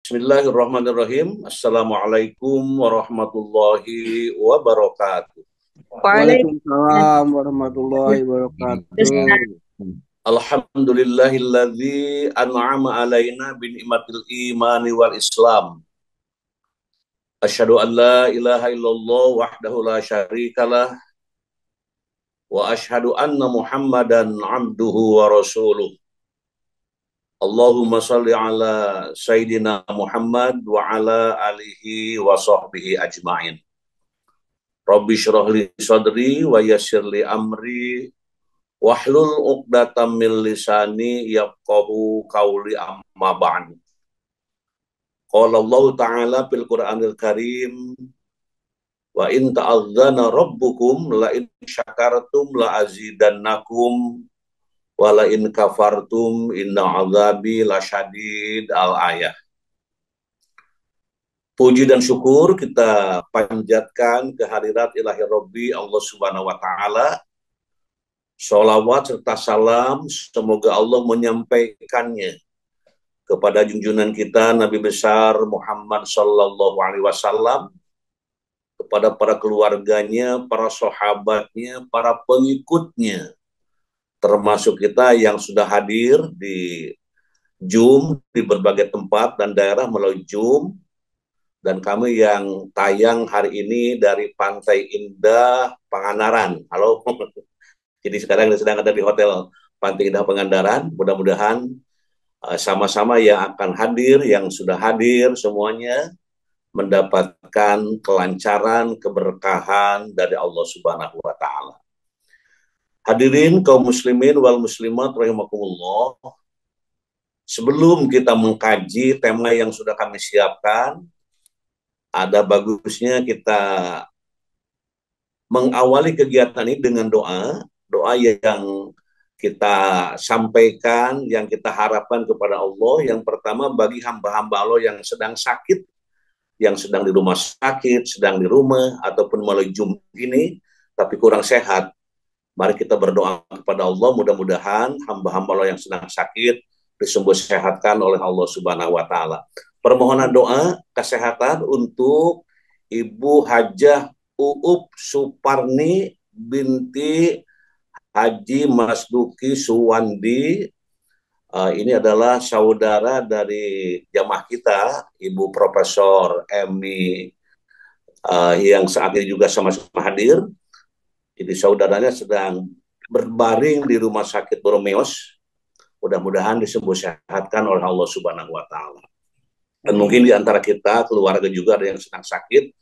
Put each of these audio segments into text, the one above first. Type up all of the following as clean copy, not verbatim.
Bismillahirrahmanirrahim. Assalamualaikum warahmatullahi wabarakatuh. Waalaikumsalam warahmatullahi Waalaikumsalam. wabarakatuh. Alhamdulillahilladzi an'ama alaina bi ni'matil imani wal islam. Asyhadu an la ilaha illallah wahdahu la syarikalah wa asyhadu anna Muhammadan abduhu wa rasuluh. Allahumma salli ala Sayyidina Muhammad wa ala alihi wa sahbihi ajma'in. Rabbi syrah li sadri wa yassir li amri wahlul uqdatam min lisani yafqahu qawli amma ba'du. Qala Allah Ta'ala fil Qur'anil Karim wa in ta'adzana rabbukum la in syakartum la azidannakum wa la in kafartum inna azabi lasyadid al-ayah. Puji dan syukur kita panjatkan kehadirat ilahi Rabbi Allah Subhanahu wa Ta'ala. Sholawat serta salam semoga Allah menyampaikannya kepada junjungan kita Nabi besar Muhammad Sallallahu Alaihi Wasallam, kepada para keluarganya, para sahabatnya, para pengikutnya, termasuk kita yang sudah hadir di Zoom di berbagai tempat dan daerah melalui Zoom, dan kami yang tayang hari ini dari Pantai Indah Pangandaran. Halo. Jadi sekarang kita sedang ada di Hotel Pantai Indah Pangandaran. Mudah-mudahan sama-sama yang akan hadir, yang sudah hadir semuanya mendapatkan kelancaran, keberkahan dari Allah Subhanahu wa Ta'ala. Hadirin kaum muslimin wal muslimat rahimakumullah. Sebelum kita mengkaji tema yang sudah kami siapkan, ada bagusnya kita mengawali kegiatan ini dengan doa yang kita sampaikan, yang kita harapkan kepada Allah. Yang pertama, bagi hamba-hamba Allah yang sedang sakit, yang sedang di rumah sakit, sedang di rumah, ataupun melalui Zoom ini, tapi kurang sehat, mari kita berdoa kepada Allah, mudah-mudahan hamba-hamba Allah yang sedang sakit disembuh sehatkan oleh Allah Subhanahu wa Ta'ala. Permohonan doa kesehatan untuk Ibu Hajah Uup Suparni binti Haji Masduki Suwandi. Ini adalah saudara dari jamaah kita, Ibu Profesor Emi, yang saat ini juga sama-sama hadir. Jadi saudaranya sedang berbaring di rumah sakit Boromeus. Mudah-mudahan disembuh sehatkan oleh Allah Subhanahu wa Ta'ala. Dan mungkin di antara kita, keluarga juga ada yang sedang sakit,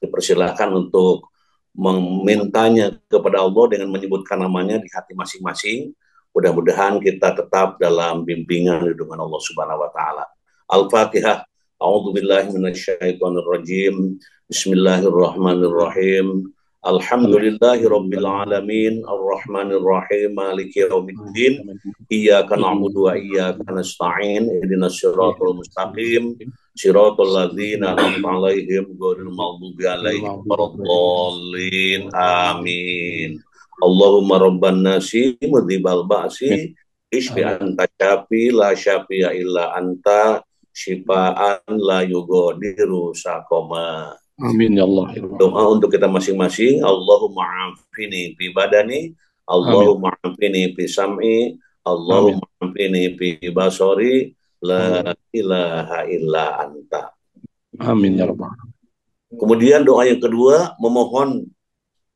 dipersilahkan untuk memintanya kepada Allah dengan menyebutkan namanya di hati masing-masing. Mudah-mudahan kita tetap dalam bimbingan lindungan Allah Subhanahu wa Ta'ala. Al-Fatihah. A'udzubillahi minasyaitonirrajim. Bismillahirrahmanirrahim. Alhamdulillahi rabbil alamin, arrahmanir rahim, maliki yaumiddin, iyyaka na'budu wa iyyaka nasta'in, ihdinas siratal mustaqim, siratal ladzina an'amta 'alaihim ghairil maghdubi 'alaihim waladdallin. Amin. Allahumma rabban nasi mudhibal ba'si isfi anta syafi la syafi'a illa anta syifaan la yughadiru saqama. Amin ya Allah. Doa untuk kita masing-masing. Allahumma afini fi badani, Allahumma afini fi sam'i, Allahumma afini fi basari, la ilaha illa anta. Amin ya Rabbal. Kemudian doa yang kedua, memohon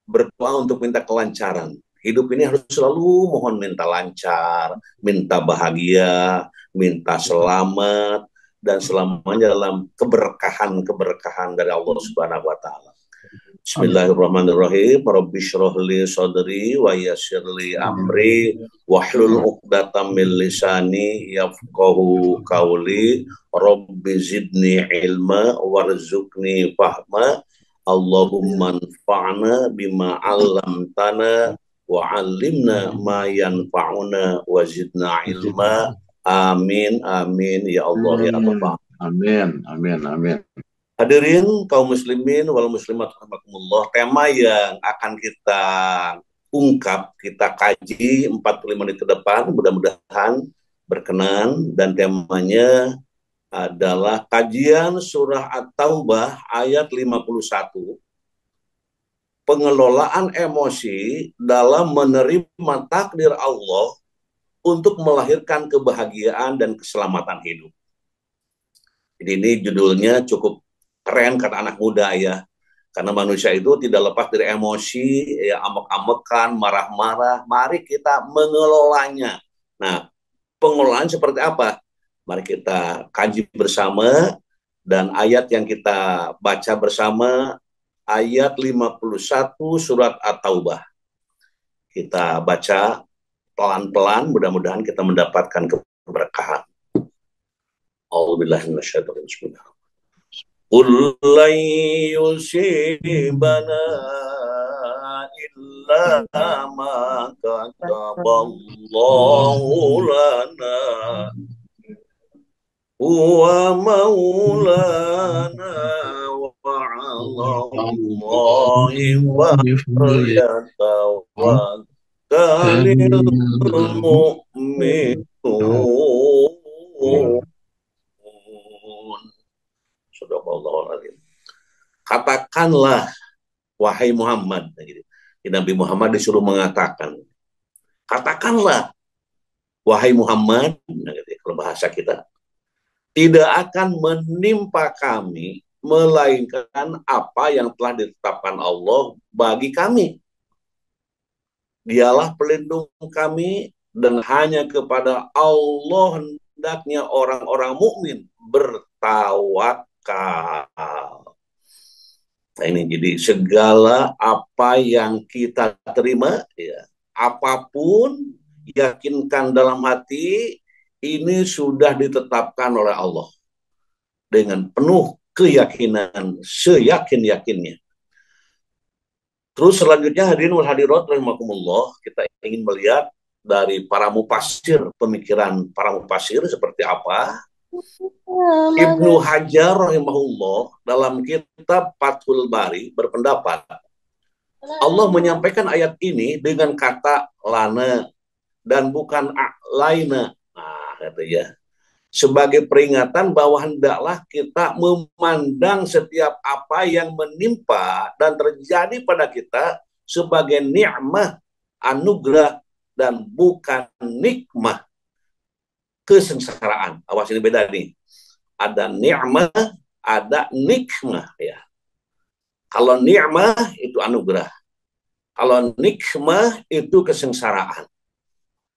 berdoa untuk minta kelancaran. Hidup ini harus selalu mohon minta lancar, minta bahagia, minta selamat, dan selamanya dalam keberkahan dari Allah Subhanahu wa Ta'ala. Bismillahirrahmanirrahim. Rabbi syrah li sadri wa yassir li amri wahlul uqdatam min lisani yafqahu qawli. Rabbi zidni ilma warzuqni fahma. Allahumma anfa'na bima 'allamtana wa 'allimna ma yanfa'una wa zidna ilma. Amin, amin, ya Allah, ya Rabbah. Amin, amin, amin. Hadirin kaum muslimin wal muslimat rahimakumullah, tema yang akan kita ungkap, kita kaji 45 menit ke depan, mudah-mudahan berkenan, dan temanya adalah kajian surah At-Taubah ayat 51, pengelolaan emosi dalam menerima takdir Allah untuk melahirkan kebahagiaan dan keselamatan hidup. Jadi ini judulnya cukup keren kata anak muda ya. Karena manusia itu tidak lepas dari emosi, ya amek-amekan, marah-marah. Mari kita mengelolanya. Nah, pengelolaan seperti apa? Mari kita kaji bersama, dan ayat yang kita baca bersama, ayat 51 surat At-Taubah. Kita baca pelan-pelan, mudah-mudahan kita mendapatkan keberkahan. A'udzubillahi minasyaitonir rajim. Qul lan yusibana illa ma kataballahu lana huwa maulana wa 'ala Allahi falyatawakkalul mu'minun. Sadaqallahul. Katakanlah wahai Muhammad, gitu. Nabi Muhammad disuruh mengatakan, katakanlah wahai Muhammad, gitu, kalau bahasa kita, tidak akan menimpa kami melainkan apa yang telah ditetapkan Allah bagi kami. Dialah pelindung kami, dan hanya kepada Allah hendaknya orang-orang mukmin bertawakal. Nah ini jadi segala apa yang kita terima, ya, apapun yakinkan dalam hati, ini sudah ditetapkan oleh Allah dengan penuh keyakinan, seyakin-yakinnya. Terus selanjutnya hadirin wal hadirat rahimakumullah, kita ingin melihat dari para mufasir, pemikiran para mufasir seperti apa. Ibnu Hajar rahimahullah dalam kitab Fathul Bari berpendapat Allah menyampaikan ayat ini dengan kata lana dan bukan laina. Nah, katanya sebagai peringatan bahwa hendaklah kita memandang setiap apa yang menimpa dan terjadi pada kita sebagai nikmah, anugerah, dan bukan nikmah, kesengsaraan. Awas, ini beda nih. Ada nikmah, ada nikmah ya. Kalau nikmah itu anugerah. Kalau nikmah itu kesengsaraan.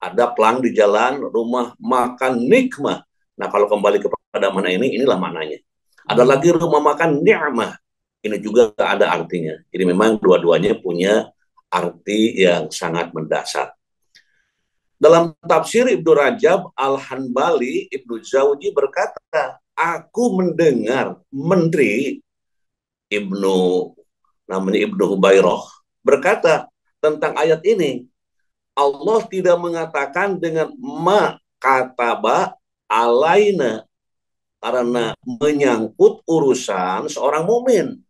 Ada pelang di jalan, rumah makan nikmah. Nah, kalau kembali kepada mana ini, inilah maknanya. Ada lagi rumah makan ni'mah. Ini juga ada artinya. Jadi memang dua-duanya punya arti yang sangat mendasar. Dalam tafsir Ibnu Rajab Al-Hanbali, Ibnu Jauzi berkata, aku mendengar menteri namanya Ibnu Hubairah berkata tentang ayat ini, Allah tidak mengatakan dengan ma kataba alaina karena menyangkut urusan seorang mukmin.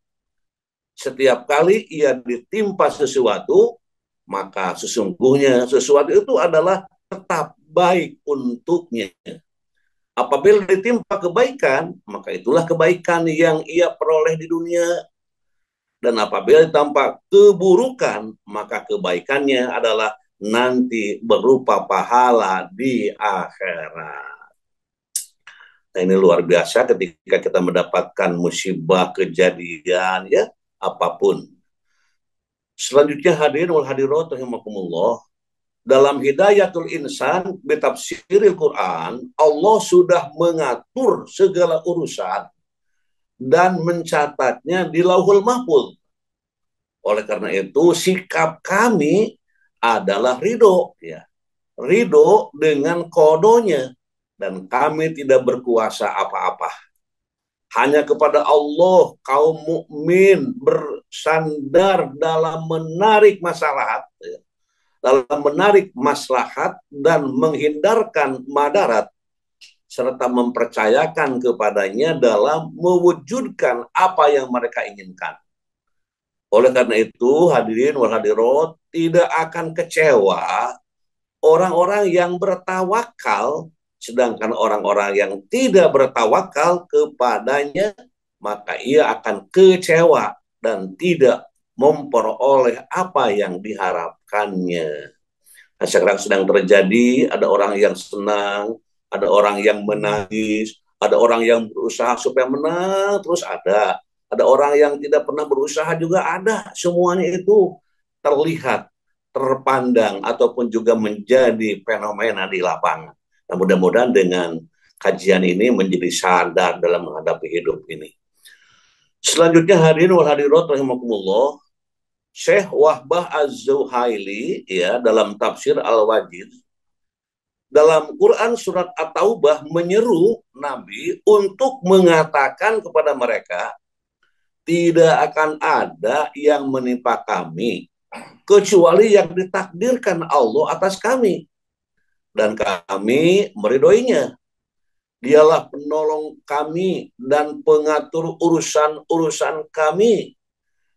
Setiap kali ia ditimpa sesuatu, maka sesungguhnya sesuatu itu adalah tetap baik untuknya. Apabila ditimpa kebaikan, maka itulah kebaikan yang ia peroleh di dunia. Dan apabila ditimpa keburukan, maka kebaikannya adalah nanti berupa pahala di akhirat. Nah, ini luar biasa ketika kita mendapatkan musibah, kejadian, ya, apapun. Selanjutnya hadirin wal hadirat rahimakumullah, dalam Hidayatul Insan bitafsiril Quran, Allah sudah mengatur segala urusan dan mencatatnya di Lauhul Mahfuz. Oleh karena itu sikap kami adalah ridho, ya, ridho dengan kodonya, dan kami tidak berkuasa apa-apa. Hanya kepada Allah kaum mukmin bersandar dalam menarik maslahat, ya, dalam menarik maslahat dan menghindarkan madarat, serta mempercayakan kepadanya dalam mewujudkan apa yang mereka inginkan. Oleh karena itu, hadirin wal hadirat, tidak akan kecewa orang-orang yang bertawakal Sedangkan orang-orang yang tidak bertawakal kepadanya, maka ia akan kecewa dan tidak memperoleh apa yang diharapkannya. Nah, sekarang sedang terjadi, ada orang yang senang, ada orang yang menangis, ada orang yang berusaha supaya menang, terus ada orang yang tidak pernah berusaha juga ada. Semuanya itu terlihat, terpandang, ataupun juga menjadi fenomena di lapangan. Nah, mudah-mudahan dengan kajian ini menjadi sadar dalam menghadapi hidup ini. Selanjutnya hadirin wal hadirat rahimakumullah, Syekh Wahbah Az-Zuhaili ya dalam tafsir Al-Wajid dalam Quran surat At-Taubah menyeru Nabi untuk mengatakan kepada mereka, tidak akan ada yang menimpa kami kecuali yang ditakdirkan Allah atas kami dan kami meridhoinya. Dialah penolong kami dan pengatur urusan-urusan kami.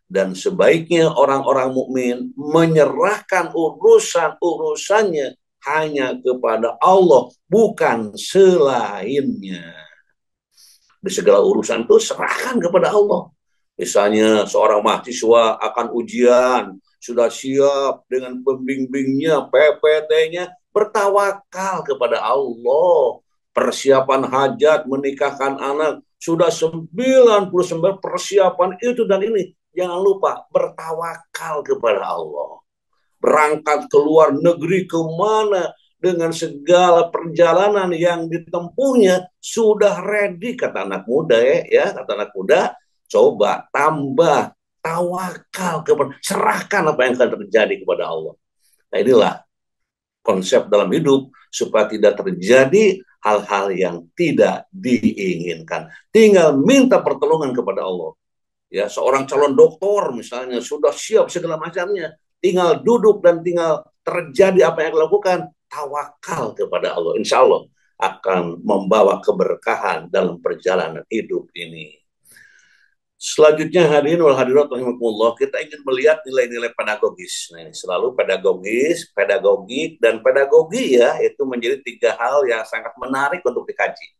Dan sebaiknya orang-orang mukmin menyerahkan urusan-urusannya hanya kepada Allah, bukan selainnya. Di segala urusan itu serahkan kepada Allah. Misalnya seorang mahasiswa akan ujian, sudah siap dengan pembimbingnya, PPT-nya, bertawakal kepada Allah. Persiapan hajat, menikahkan anak, sudah 99 persiapan itu dan ini. Jangan lupa bertawakal kepada Allah. Berangkat ke luar negeri kemana dengan segala perjalanan yang ditempuhnya sudah ready, kata anak muda ya kata anak muda, coba tambah tawakal kepada, serahkan apa yang akan terjadi kepada Allah. Nah, inilah konsep dalam hidup supaya tidak terjadi hal-hal yang tidak diinginkan. Tinggal minta pertolongan kepada Allah. Ya, seorang calon doktor misalnya sudah siap segala macamnya, tinggal duduk dan tinggal terjadi apa yang dilakukan, tawakal kepada Allah. Insya Allah akan membawa keberkahan dalam perjalanan hidup ini. Selanjutnya hadirin wal hadirat rahimakumullah, kita ingin melihat nilai-nilai pedagogis. Nah, ini selalu pedagogis, pedagogik, dan pedagogi ya, itu menjadi 3 hal yang sangat menarik untuk dikaji.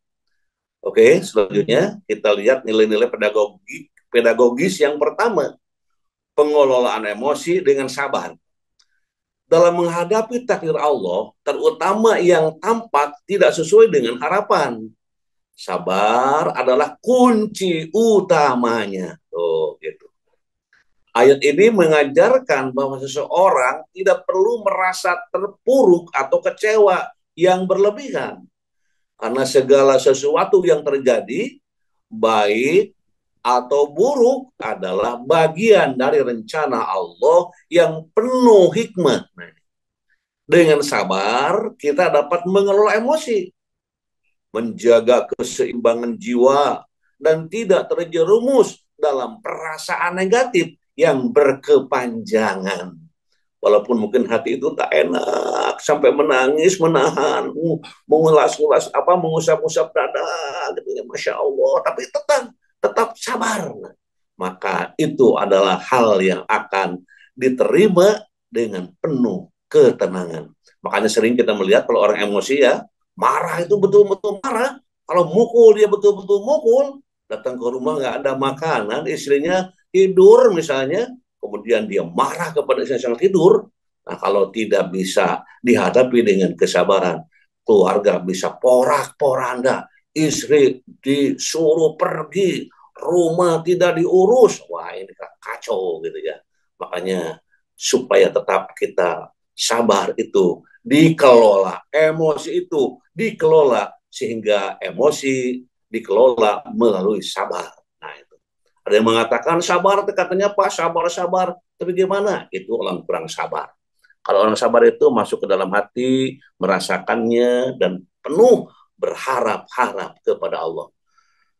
Oke, selanjutnya kita lihat nilai-nilai pedagogis yang pertama, pengelolaan emosi dengan sabar. Dalam menghadapi takdir Allah, terutama yang tampak tidak sesuai dengan harapan, sabar adalah kunci utamanya. Oh, gitu. Ayat ini mengajarkan bahwa seseorang tidak perlu merasa terpuruk atau kecewa yang berlebihan. Karena segala sesuatu yang terjadi, baik atau buruk, adalah bagian dari rencana Allah yang penuh hikmah. Dengan sabar, kita dapat mengelola emosi, menjaga keseimbangan jiwa, dan tidak terjerumus dalam perasaan negatif yang berkepanjangan. Walaupun mungkin hati itu tak enak, sampai menangis, menahan, mengulas-ulas, mengusap-usap dada, gitu ya, Masya Allah, tapi tetap sabar. Maka itu adalah hal yang akan diterima dengan penuh ketenangan. Makanya sering kita melihat kalau orang emosi ya, marah itu betul-betul marah. Kalau mukul, dia betul-betul mukul. Datang ke rumah nggak ada makanan, istrinya tidur misalnya, kemudian dia marah kepada istri yang tidur. Nah, kalau tidak bisa dihadapi dengan kesabaran, keluarga bisa porak-poranda, istri disuruh pergi, rumah tidak diurus. Wah, ini kacau gitu ya. Makanya supaya tetap kita sabar itu dikelola, emosi itu dikelola, sehingga emosi dikelola melalui sabar. Nah, itu. Ada yang mengatakan sabar, katanya Pak, sabar, tapi gimana? Itu orang kurang sabar. Kalau orang sabar itu masuk ke dalam hati, merasakannya, dan penuh berharap-harap kepada Allah.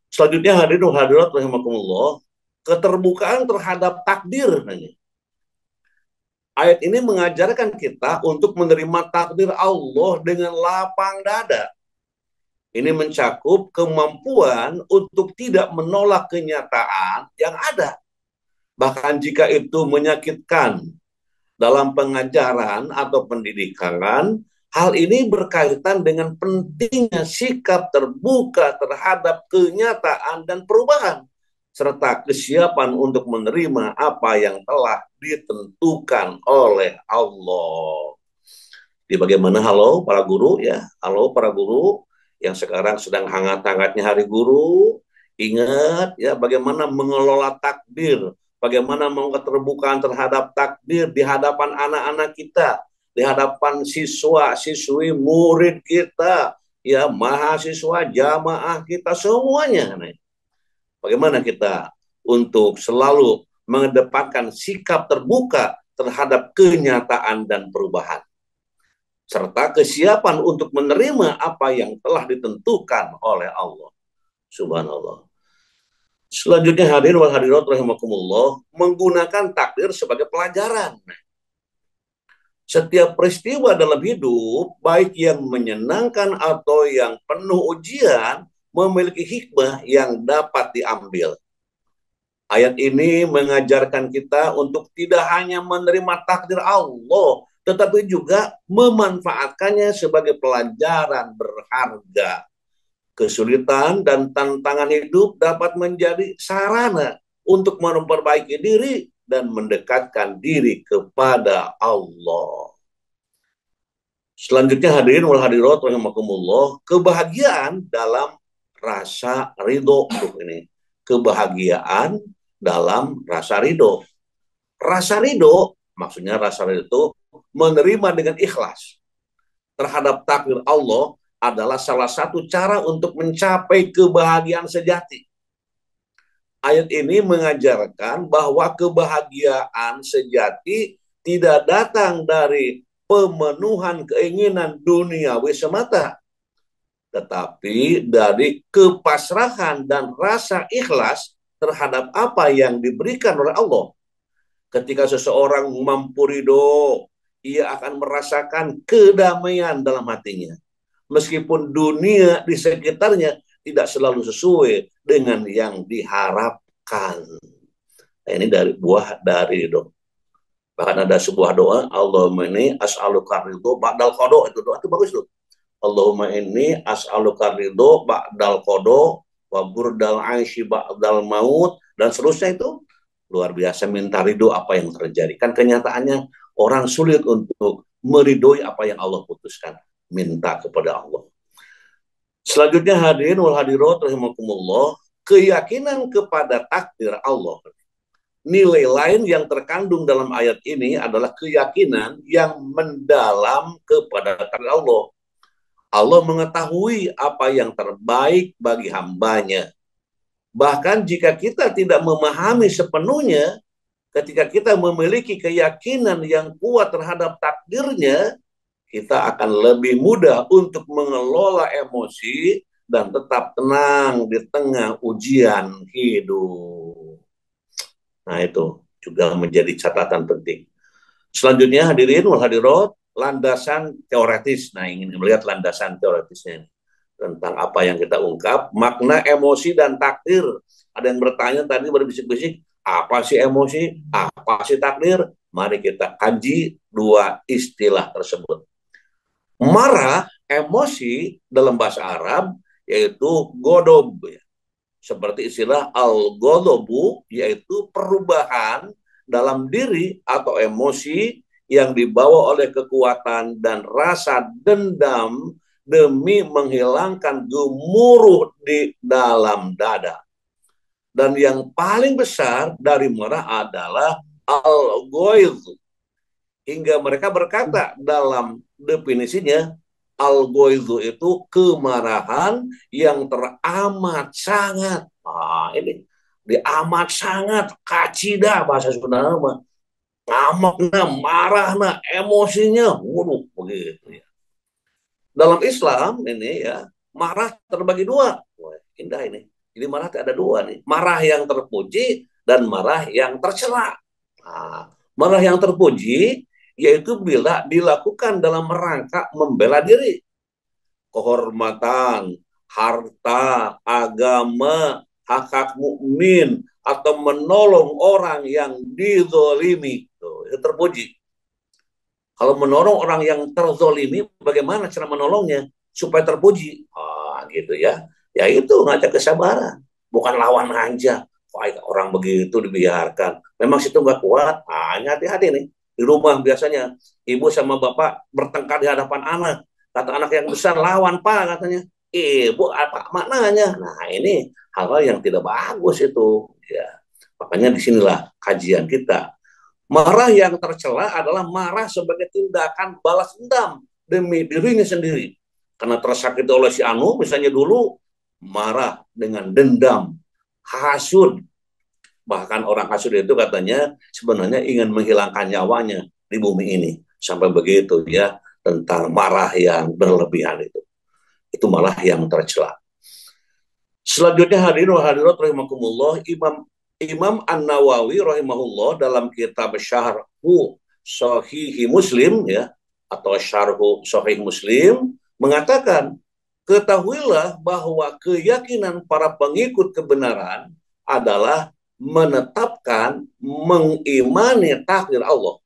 Selanjutnya hadirin hadirat rahimakumullah, keterbukaan terhadap takdir. Ayat ini mengajarkan kita untuk menerima takdir Allah dengan lapang dada. Ini mencakup kemampuan untuk tidak menolak kenyataan yang ada. Bahkan jika itu menyakitkan dalam pengajaran atau pendidikan, Hal ini berkaitan dengan pentingnya sikap terbuka terhadap kenyataan dan perubahan, serta kesiapan untuk menerima apa yang telah ditentukan oleh Allah. Di bagaimana, halo para guru ya, halo para guru yang sekarang sedang hangat-hangatnya Hari Guru, ingat ya bagaimana mengelola takdir, bagaimana mau keterbukaan terhadap takdir di hadapan anak-anak kita, di hadapan siswa-siswi murid kita, ya mahasiswa, jamaah kita semuanya. Bagaimana kita untuk selalu mengedepankan sikap terbuka terhadap kenyataan dan perubahan, serta kesiapan untuk menerima apa yang telah ditentukan oleh Allah. Subhanallah. Selanjutnya hadirin wal hadirat rahimakumullah, menggunakan takdir sebagai pelajaran. Setiap peristiwa dalam hidup, baik yang menyenangkan atau yang penuh ujian, memiliki hikmah yang dapat diambil. Ayat ini mengajarkan kita untuk tidak hanya menerima takdir Allah, tetapi juga memanfaatkannya sebagai pelajaran berharga. Kesulitan dan tantangan hidup dapat menjadi sarana untuk memperbaiki diri dan mendekatkan diri kepada Allah. Selanjutnya hadirin wal hadirat rahimakumullah, kebahagiaan dalam rasa ridho. Ini kebahagiaan dalam rasa ridho. Rasa ridho, maksudnya rasa ridho itu menerima dengan ikhlas terhadap takdir Allah adalah salah satu cara untuk mencapai kebahagiaan sejati. Ayat ini mengajarkan bahwa kebahagiaan sejati tidak datang dari pemenuhan keinginan duniawi semata, tetapi dari kepasrahan dan rasa ikhlas terhadap apa yang diberikan oleh Allah. Ketika seseorang mampu ridho, ia akan merasakan kedamaian dalam hatinya. Meskipun dunia di sekitarnya tidak selalu sesuai dengan yang diharapkan. Nah, ini dari buah dari ridho. Bahkan ada sebuah doa, Allahumma inni as'aluka ridho ba'dal qada. Itu doa itu bagus loh. Allahumma inni as'aluka ridho ba'dal qada wa burdal aishi ba'dal maut, dan seterusnya. Itu luar biasa, minta ridho apa yang terjadi. Kan kenyataannya orang sulit untuk meridhoi apa yang Allah putuskan. Minta kepada Allah. Selanjutnya hadirin wal hadirat rahimakumullah, keyakinan kepada takdir Allah. Nilai lain yang terkandung dalam ayat ini adalah keyakinan yang mendalam kepada takdir Allah. Allah mengetahui apa yang terbaik bagi hambanya. Bahkan jika kita tidak memahami sepenuhnya, ketika kita memiliki keyakinan yang kuat terhadap takdirnya, kita akan lebih mudah untuk mengelola emosi dan tetap tenang di tengah ujian hidup. Nah, itu juga menjadi catatan penting. Selanjutnya hadirin wal hadirat, landasan teoretis. Nah, ingin melihat landasan teoretisnya tentang apa yang kita ungkap, makna emosi dan takdir. Ada yang bertanya tadi berbisik-bisik, apa sih emosi, apa sih takdir? Mari kita kaji dua istilah tersebut. Marah, emosi dalam bahasa Arab yaitu godob, seperti istilah al-godobu, yaitu perubahan dalam diri atau emosi yang dibawa oleh kekuatan dan rasa dendam demi menghilangkan gemuruh di dalam dada. Dan yang paling besar dari marah adalah al-goidh, hingga mereka berkata dalam definisinya, al-goidhu itu kemarahan yang teramat sangat. Nah, ini diamat sangat, kacida bahasa Sunda mah. Amakna, marahna, emosinya, waduh, begitu ya. Dalam Islam ini ya, marah terbagi dua. Wah, indah ini. Jadi marah ada dua nih. Marah yang terpuji dan marah yang tercela. Nah, marah yang terpuji yaitu bila dilakukan dalam rangka membela diri, kehormatan, harta, agama, hak-hak mukmin, atau menolong orang yang dizolimi. Itu terpuji. Kalau menolong orang yang terzolimi, bagaimana cara menolongnya supaya terpuji? Gitu ya. Ya itu ngajak kesabaran, bukan lawan aja. Wah, orang begitu dibiarkan. Memang situ nggak kuat. Hati-hati nih. Di rumah biasanya ibu sama bapak bertengkar di hadapan anak. Kata anak yang besar, lawan pak katanya. Ibu apa maknanya? Nah ini hal-hal yang tidak bagus itu. Ya, makanya disinilah kajian kita. Marah yang tercela adalah marah sebagai tindakan balas dendam demi dirinya sendiri. Karena tersakiti oleh si Anu, misalnya dulu, marah dengan dendam, hasud. Bahkan orang hasud itu katanya sebenarnya ingin menghilangkan nyawanya di bumi ini. Sampai begitu ya, tentang marah yang berlebihan itu. Itu marah yang tercela. Selanjutnya hadirin wa hadirat rahimakumullah, Imam An-Nawawi rahimahullah dalam kitab Syarhu Sahih Muslim ya, atau Syarhu Sahih Muslim mengatakan, ketahuilah bahwa keyakinan para pengikut kebenaran adalah menetapkan, mengimani takdir Allah,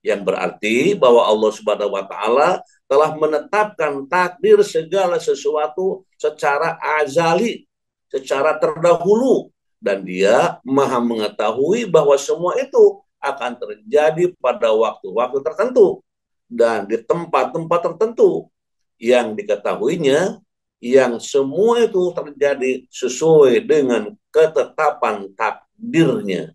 yang berarti bahwa Allah Subhanahu wa taala telah menetapkan takdir segala sesuatu secara azali, secara terdahulu, dan Dia Maha mengetahui bahwa semua itu akan terjadi pada waktu-waktu tertentu dan di tempat-tempat tertentu yang diketahuinya, yang semua itu terjadi sesuai dengan ketetapan takdirnya.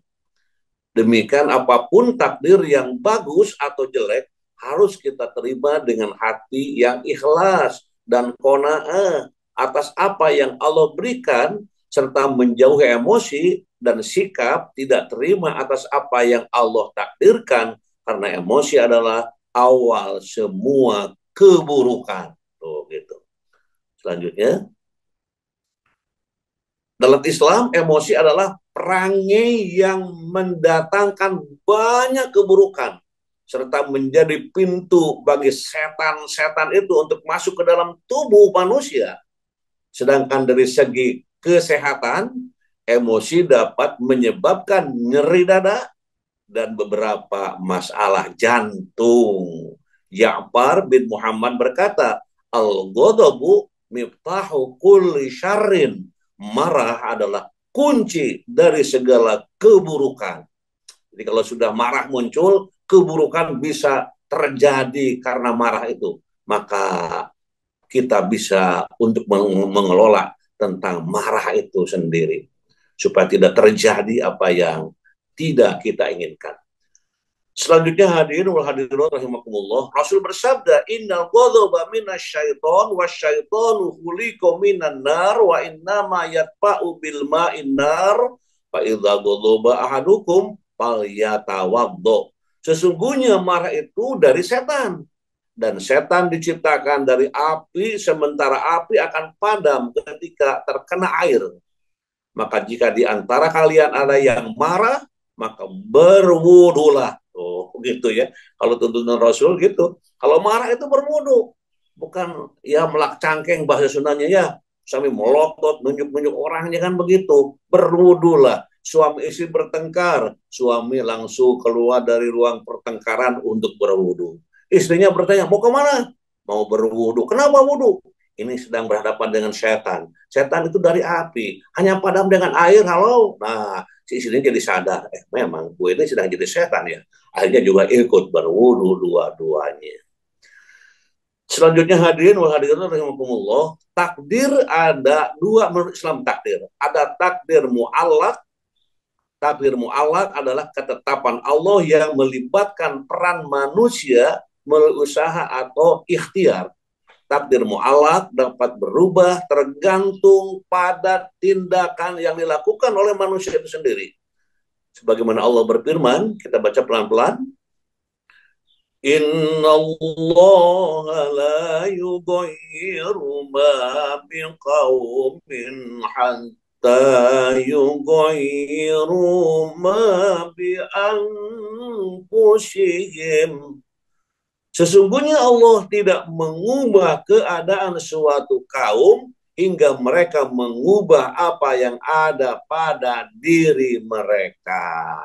Demikian apapun takdir yang bagus atau jelek harus kita terima dengan hati yang ikhlas dan qanaah atas apa yang Allah berikan, serta menjauhi emosi dan sikap tidak terima atas apa yang Allah takdirkan, karena emosi adalah awal semua keburukan. Tuh gitu. Selanjutnya, dalam Islam, emosi adalah perangai yang mendatangkan banyak keburukan, serta menjadi pintu bagi setan-setan itu untuk masuk ke dalam tubuh manusia. Sedangkan dari segi kesehatan, emosi dapat menyebabkan nyeri dada dan beberapa masalah jantung. Ja'far bin Muhammad berkata, al-ghadabu miftahu kulli syarrin. Marah adalah kunci dari segala keburukan. Jadi kalau sudah marah muncul, keburukan bisa terjadi karena marah itu. Maka kita bisa untuk mengelola tentang marah itu sendiri, supaya tidak terjadi apa yang tidak kita inginkan. Selanjutnya hadirin wal hadirat rahimakumullah, Rasul bersabda, innal ghadaba minasyaiton wasyaitonu khuliqa minan nar wa innama yatfa'u bil ma'in nar fa idza ghadaba ahadukum falyatawaddo. Sesungguhnya marah itu dari setan, dan setan diciptakan dari api, sementara api akan padam ketika terkena air. Maka jika di antara kalian ada yang marah, maka berwudulah. Oh, gitu ya. Kalau tuntunan Rasul gitu. Kalau marah itu berwudu. Bukan ya melak cangkeng bahasa Sundanya ya. Sambil melotot, nunjuk-nunjuk orangnya kan begitu. Berwudulah. Suami istri bertengkar. Suami langsung keluar dari ruang pertengkaran untuk berwudu. Istrinya bertanya, mau kemana? Mau berwudu. Kenapa wudu? Ini sedang berhadapan dengan setan. Setan itu dari api. Hanya padam dengan air, halo. Nah, si istrinya jadi sadar. Memang gue ini sedang jadi setan ya. Akhirnya juga ikut berwudu dua-duanya. Selanjutnya hadirin wal hadirin rahimakumullah, takdir ada dua menurut Islam takdir. Ada takdir mu'allaq. Takdir mu'allaq adalah ketetapan Allah yang melibatkan peran manusia melalui usaha atau ikhtiar. Takdir mu'allaq dapat berubah tergantung pada tindakan yang dilakukan oleh manusia itu sendiri. Sebagaimana Allah berfirman, kita baca pelan-pelan. Inna Allah la yughayyiru ma biqaumin hatta yughayyiru ma bi anfusihim. Sesungguhnya Allah tidak mengubah keadaan suatu kaum hingga mereka mengubah apa yang ada pada diri mereka.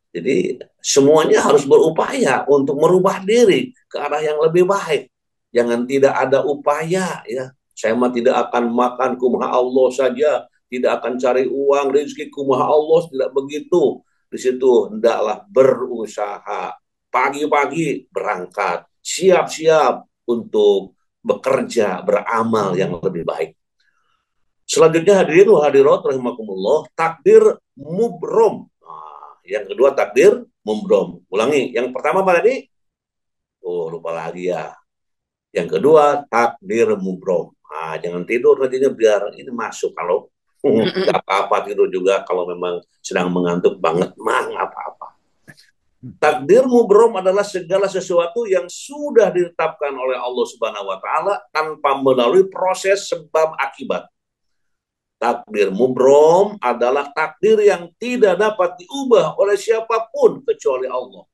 Jadi semuanya harus berupaya untuk merubah diri ke arah yang lebih baik. Jangan tidak ada upaya ya. Saya mah tidak akan makan kumaha Allah saja, tidak akan cari uang rezeki kumaha Allah, tidak begitu. Di situ hendaklah berusaha. Pagi-pagi berangkat, siap-siap untuk bekerja, beramal yang lebih baik. Selanjutnya hadirin wa hadirat rahimakumullah, takdir mubrom. Nah, yang kedua takdir mubrom. Ulangi, yang pertama apa tadi? Oh, lupa lagi ya. Yang kedua takdir mubrom. Nah, jangan tidur nantinya biar ini masuk. Kalau nggak apa-apa tidur juga kalau memang sedang mengantuk banget, mah nggak apa-apa. Takdir mubrom adalah segala sesuatu yang sudah ditetapkan oleh Allah Subhanahu wa taala tanpa melalui proses sebab akibat. Takdir mubrom adalah takdir yang tidak dapat diubah oleh siapapun kecuali Allah.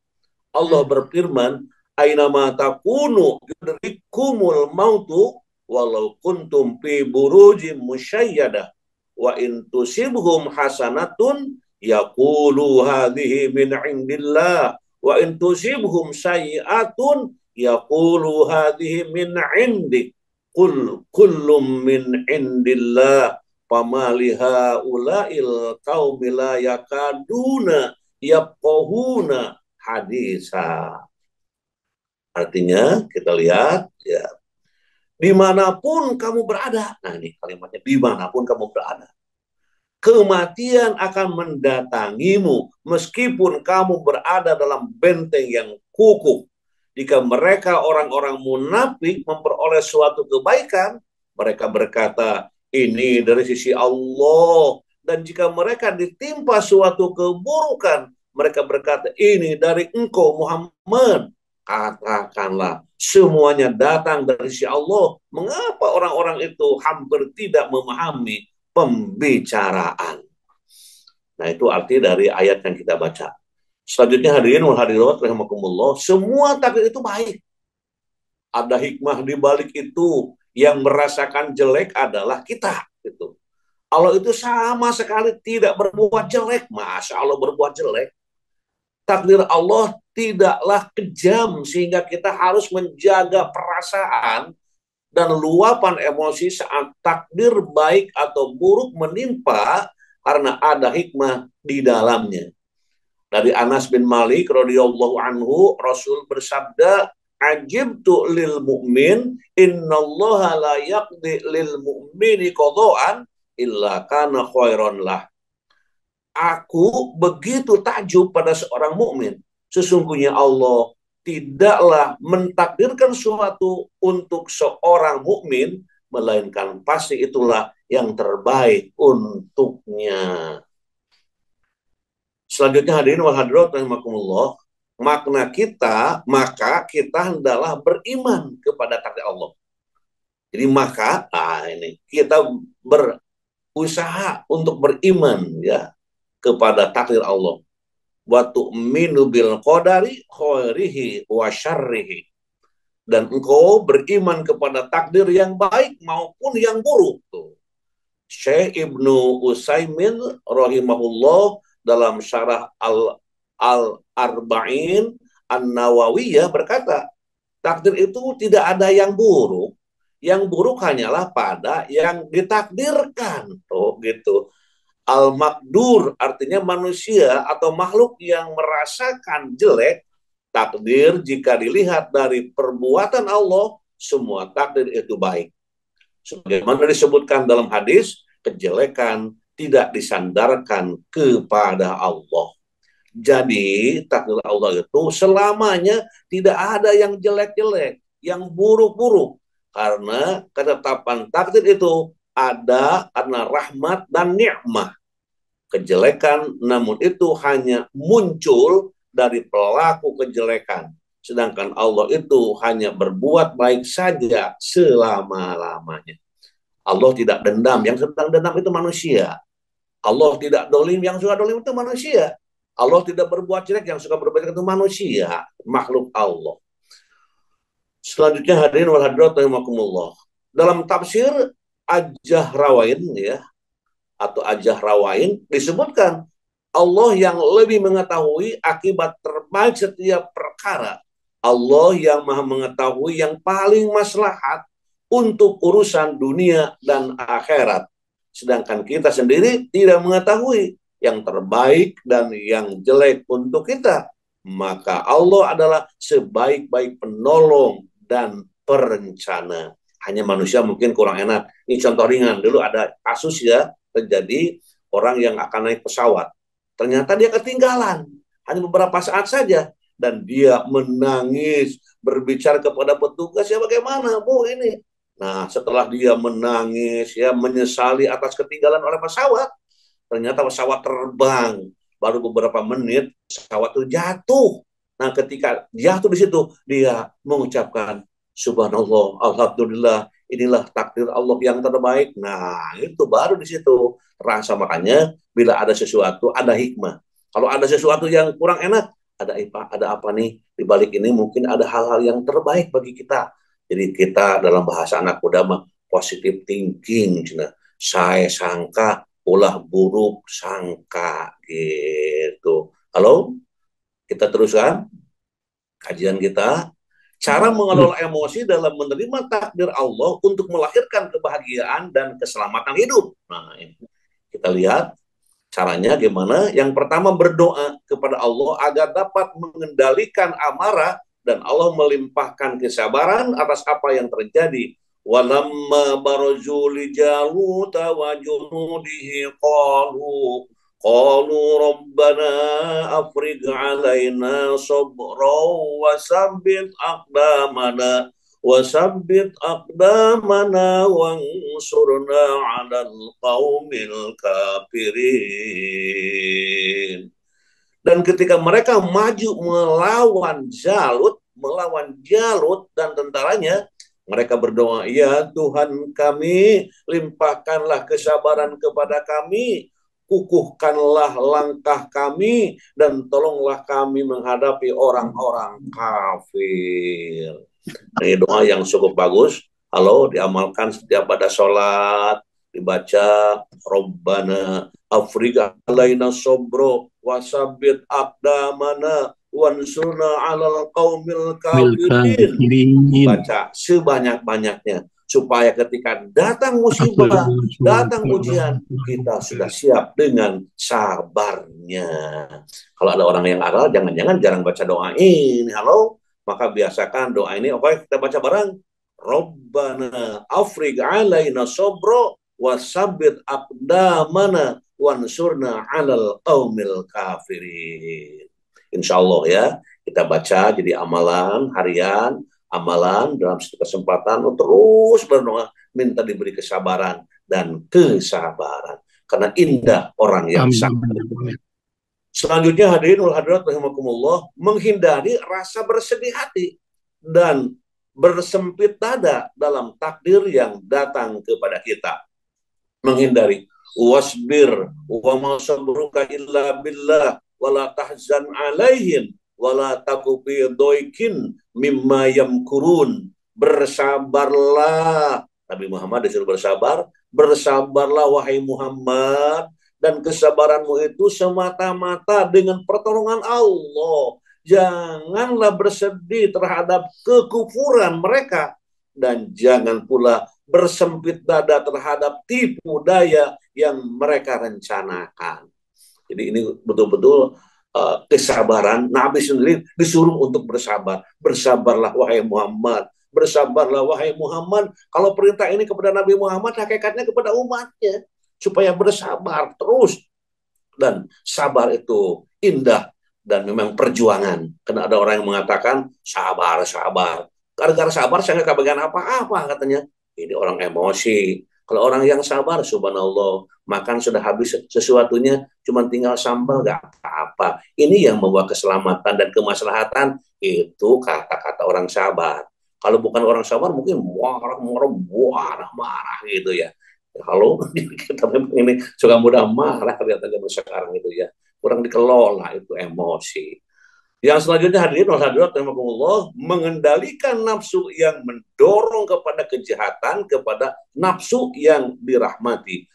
Allah berfirman, "Ainama takunu yudrikumul mautu walau kuntum fi burujim musyayyadah wa in tusibhum hasanatun yaqulu hadhihi min indillah wa in tusibhum sayyi'atun yaqulu hadhihi min indik qul kullum min indillah pamaliha ulail qaumila yakaduna yafqahuna hadisa." Artinya kita lihat ya, dimanapun kamu berada. Nah ini kalimatnya, dimanapun kamu berada, kematian akan mendatangimu meskipun kamu berada dalam benteng yang kukuh. Jika mereka orang-orang munafik memperoleh suatu kebaikan, mereka berkata, ini dari sisi Allah. Dan jika mereka ditimpa suatu keburukan, mereka berkata, ini dari engkau Muhammad. Katakanlah, semuanya datang dari sisi Allah. Mengapa orang-orang itu hampir tidak memahami pembicaraan? Nah, itu arti dari ayat yang kita baca. Selanjutnya hadirin wal hadirat rahimakumullah, semua takdir itu baik. Ada hikmah di balik itu. Yang merasakan jelek adalah kita, gitu. Allah itu sama sekali tidak berbuat jelek. Masya Allah berbuat jelek. Takdir Allah tidaklah kejam sehingga kita harus menjaga perasaan dan luapan emosi saat takdir baik atau buruk menimpa, karena ada hikmah di dalamnya. Dari Anas bin Malik radhiyallahu anhu, Rasul bersabda, "Ajibtu lil mu'min, innallaha la yaqdi lil mu'mini qada'an illa kana khairan lah." Aku begitu takjub pada seorang mukmin. Sesungguhnya Allah tidaklah mentakdirkan sesuatu untuk seorang mukmin, melainkan pasti itulah yang terbaik untuknya. Selanjutnya hadirin wal hadirat rahimakumullah, maka kita hendaklah beriman kepada takdir Allah. Jadi maka ini kita berusaha untuk beriman ya kepada takdir Allah. Wa tu'minu bil qadari khairihi wa syarrihi. Dan engkau beriman kepada takdir yang baik maupun yang buruk. Syekh Ibnu Utsaimin rahimahullah dalam syarah Al-Arba'in An-Nawawiyah berkata, takdir itu tidak ada yang buruk. Yang buruk hanyalah pada yang ditakdirkan. Oh, gitu. Al-Makdur artinya manusia atau makhluk yang merasakan jelek. Takdir jika dilihat dari perbuatan Allah, semua takdir itu baik. Sebagaimana disebutkan dalam hadis, kejelekan tidak disandarkan kepada Allah. Jadi takdir Allah itu selamanya tidak ada yang jelek-jelek, yang buruk-buruk. Karena ketetapan takdir itu ada karena rahmat dan nikmah. Kejelekan namun itu hanya muncul dari pelaku kejelekan. Sedangkan Allah itu hanya berbuat baik saja selama-lamanya. Allah tidak dendam, yang sedang dendam itu manusia. Allah tidak dolim, yang suka dolim itu manusia. Allah tidak berbuat jelek, yang suka berbuat jelek itu manusia, makhluk Allah. Selanjutnya hadirin wal hadirat rahimakumullah. Dalam tafsir Ajahrawain ya, atau Ajahrawain disebutkan Allah yang lebih mengetahui akibat terbaik setiap perkara. Allah yang maha mengetahui yang paling maslahat untuk urusan dunia dan akhirat. Sedangkan kita sendiri tidak mengetahui yang terbaik dan yang jelek untuk kita. Maka Allah adalah sebaik-baik penolong dan perencana. Hanya manusia mungkin kurang enak. Ini contoh ringan. Dulu ada kasus ya, terjadi orang yang akan naik pesawat. Ternyata dia ketinggalan. Hanya beberapa saat saja. Dan dia menangis, berbicara kepada petugas, ya bagaimana Bu ini? Nah, setelah dia menangis, ya menyesali atas ketinggalan oleh pesawat, ternyata pesawat terbang. Baru beberapa menit, pesawat itu jatuh. Nah, ketika jatuh di situ, dia mengucapkan, Subhanallah, Alhamdulillah, inilah takdir Allah yang terbaik. Nah, itu baru di situ rasa. Makanya, bila ada sesuatu, ada hikmah. Kalau ada sesuatu yang kurang enak, ada apa nih di balik ini, mungkin ada hal-hal yang terbaik bagi kita. Jadi kita dalam bahasa anak muda mah positive thinking, saya sangka ulah buruk sangka gitu. Halo, kita teruskan kajian kita. Cara mengelola emosi dalam menerima takdir Allah untuk melahirkan kebahagiaan dan keselamatan hidup. Nah, ini kita lihat caranya gimana. Yang pertama, berdoa kepada Allah agar dapat mengendalikan amarah dan Allah melimpahkan kesabaran atas apa yang terjadi. Walamma barazu li Jalut wa junudihi qalu rabbana afrigh alaina sabra wasabbit aqdamana wansurna 'alal qaumil kafirin. Dan ketika mereka maju melawan Jalut dan tentaranya, mereka berdoa, ya Tuhan kami, limpahkanlah kesabaran kepada kami, kukuhkanlah langkah kami, dan tolonglah kami menghadapi orang-orang kafir. Ini doa yang cukup bagus. Halo, diamalkan setiap pada sholat, dibaca, Rabbana afrigh alaina sobro wasabit aqdamana wansurna alal qaumil kafirin. Baca sebanyak-banyaknya supaya ketika datang musibah, datang ujian, kita sudah siap dengan sabarnya. Kalau ada orang yang aral, jangan-jangan jarang baca doa ini. Halo, maka biasakan doa ini. Oke, kita baca bareng. Rabbana afrigh alaina sobro wasabbit aqdamana wansurna 'alal qaumil kafirin. Insyaallah ya, kita baca jadi amalan harian, amalan dalam setiap kesempatan, terus berdoa minta diberi kesabaran dan kesabaran. Karena indah orang yang sabar. Selanjutnya hadirin wal hadirat rahimakumullah, menghindari rasa bersedih hati dan bersempit dada dalam takdir yang datang kepada kita. Menghindari wasbir wa ma sabruka illa billah wala tahzan alaihim wala taku fi dhaikin mimma yamkurun. Bersabarlah, Nabi Muhammad disuruh bersabar. Bersabarlah wahai Muhammad, dan kesabaranmu itu semata-mata dengan pertolongan Allah. Janganlah bersedih terhadap kekufuran mereka, dan jangan pula bersempit dada terhadap tipu daya yang mereka rencanakan. Jadi ini betul-betul kesabaran. Nabi sendiri disuruh untuk bersabar. Bersabarlah wahai Muhammad. Bersabarlah wahai Muhammad. Kalau perintah ini kepada Nabi Muhammad, hakikatnya kepada umatnya. Supaya bersabar terus. Dan sabar itu indah dan memang perjuangan. Karena ada orang yang mengatakan, sabar. Gara-gara sabar saya nggak kebagian apa-apa katanya. Ini orang emosi. Kalau orang yang sabar, subhanallah, makan sudah habis sesuatunya, cuma tinggal sambal, gak apa-apa. Ini yang membawa keselamatan dan kemaslahatan, itu kata-kata orang sabar. Kalau bukan orang sabar, mungkin marah gitu ya. Kalau kita memang ini suka mudah marah, kelihatannya sekarang itu ya. Kurang dikelola itu emosi. Yang selanjutnya hadirin hadirat rahimakumullah, mengendalikan nafsu yang mendorong kepada kejahatan kepada nafsu yang dirahmati.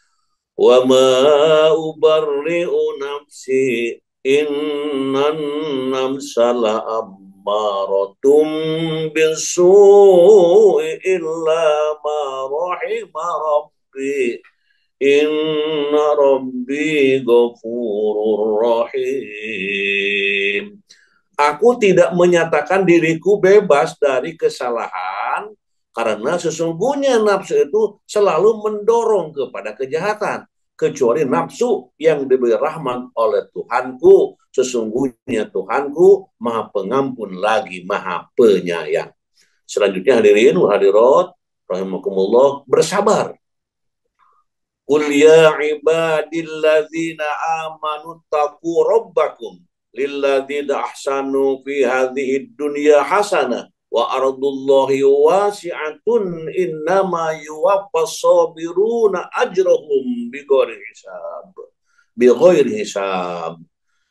wa ma ubarri'u nafsi innan nafsa la'ammaratum bisu'i illa ma rahima rabbi inna rabbi ghafurur rahim. Aku tidak menyatakan diriku bebas dari kesalahan karena sesungguhnya nafsu itu selalu mendorong kepada kejahatan. Kecuali nafsu yang diberi rahmat oleh Tuhanku. Sesungguhnya Tuhanku maha pengampun lagi maha penyayang. Selanjutnya hadirin wa hadirat rahimakumullah, bersabar. Qul ya ibadilladzina amanu taqu rabbakum lilladzina ahsanu fi hadhihi dunya hasanah wa ardullahi wasi'atun innama yuwaffas sabiruna ajrahum bighairi hisab.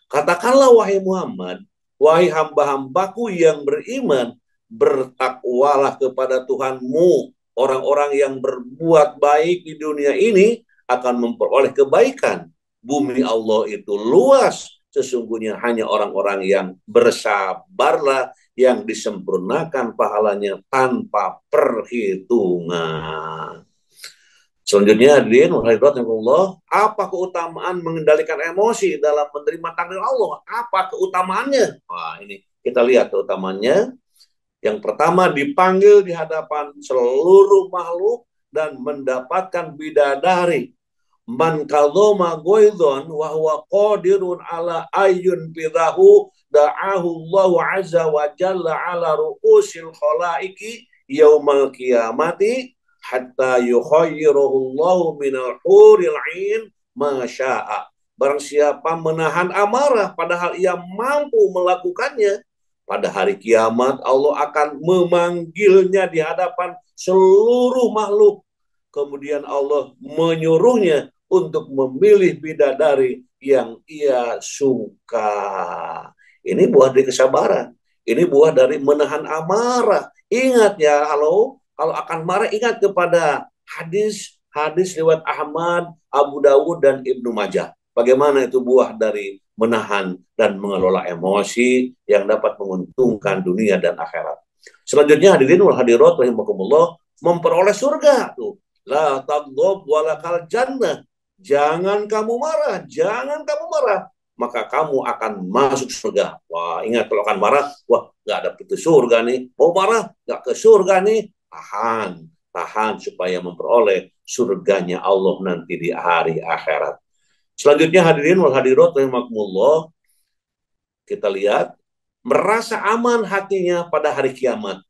Katakanlah wahai Muhammad, wahai hamba-hambaku yang beriman, bertakwalah kepada Tuhanmu. Orang-orang yang berbuat baik di dunia ini akan memperoleh kebaikan. Bumi Allah itu luas. Sesungguhnya hanya orang-orang yang bersabarlah yang disempurnakan pahalanya tanpa perhitungan. Selanjutnya hadirin Allah, apa keutamaan mengendalikan emosi dalam menerima takdir Allah? Apa keutamaannya? Wah, ini kita lihat keutamaannya. Yang pertama, dipanggil di hadapan seluruh makhluk dan mendapatkan bidadari. Man kadzama ghaidhan wa huwa qadirun ala ayyun bidahu da'ahu Allah azza wa jalla ala ru'usil khalaiqi yaumal qiyamati hatta yukhayyiruhu Allah minal huril 'ain ma syaa. Barang siapa menahan amarah padahal ia mampu melakukannya, pada hari kiamat Allah akan memanggilnya di hadapan seluruh makhluk. Kemudian Allah menyuruhnya untuk memilih bidadari yang ia suka. Ini buah dari kesabaran. Ini buah dari menahan amarah. Ingat ya, kalau akan marah, ingat kepada hadis riwayat Ahmad, Abu Dawud, dan Ibnu Majah. Bagaimana itu buah dari menahan dan mengelola emosi yang dapat menguntungkan dunia dan akhirat. Selanjutnya hadirin wal hadirat rahimakumullah, memperoleh surga tuh. La taghdab walakal jannah. Jangan kamu marah, maka kamu akan masuk surga. Wah, ingat kalau akan marah, wah, nggak ada pintu surga nih. Mau marah, nggak ke surga nih. Tahan supaya memperoleh surganya Allah nanti di hari akhirat. Selanjutnya hadirin wal hadirat rahimakumullah, kita lihat merasa aman hatinya pada hari kiamat.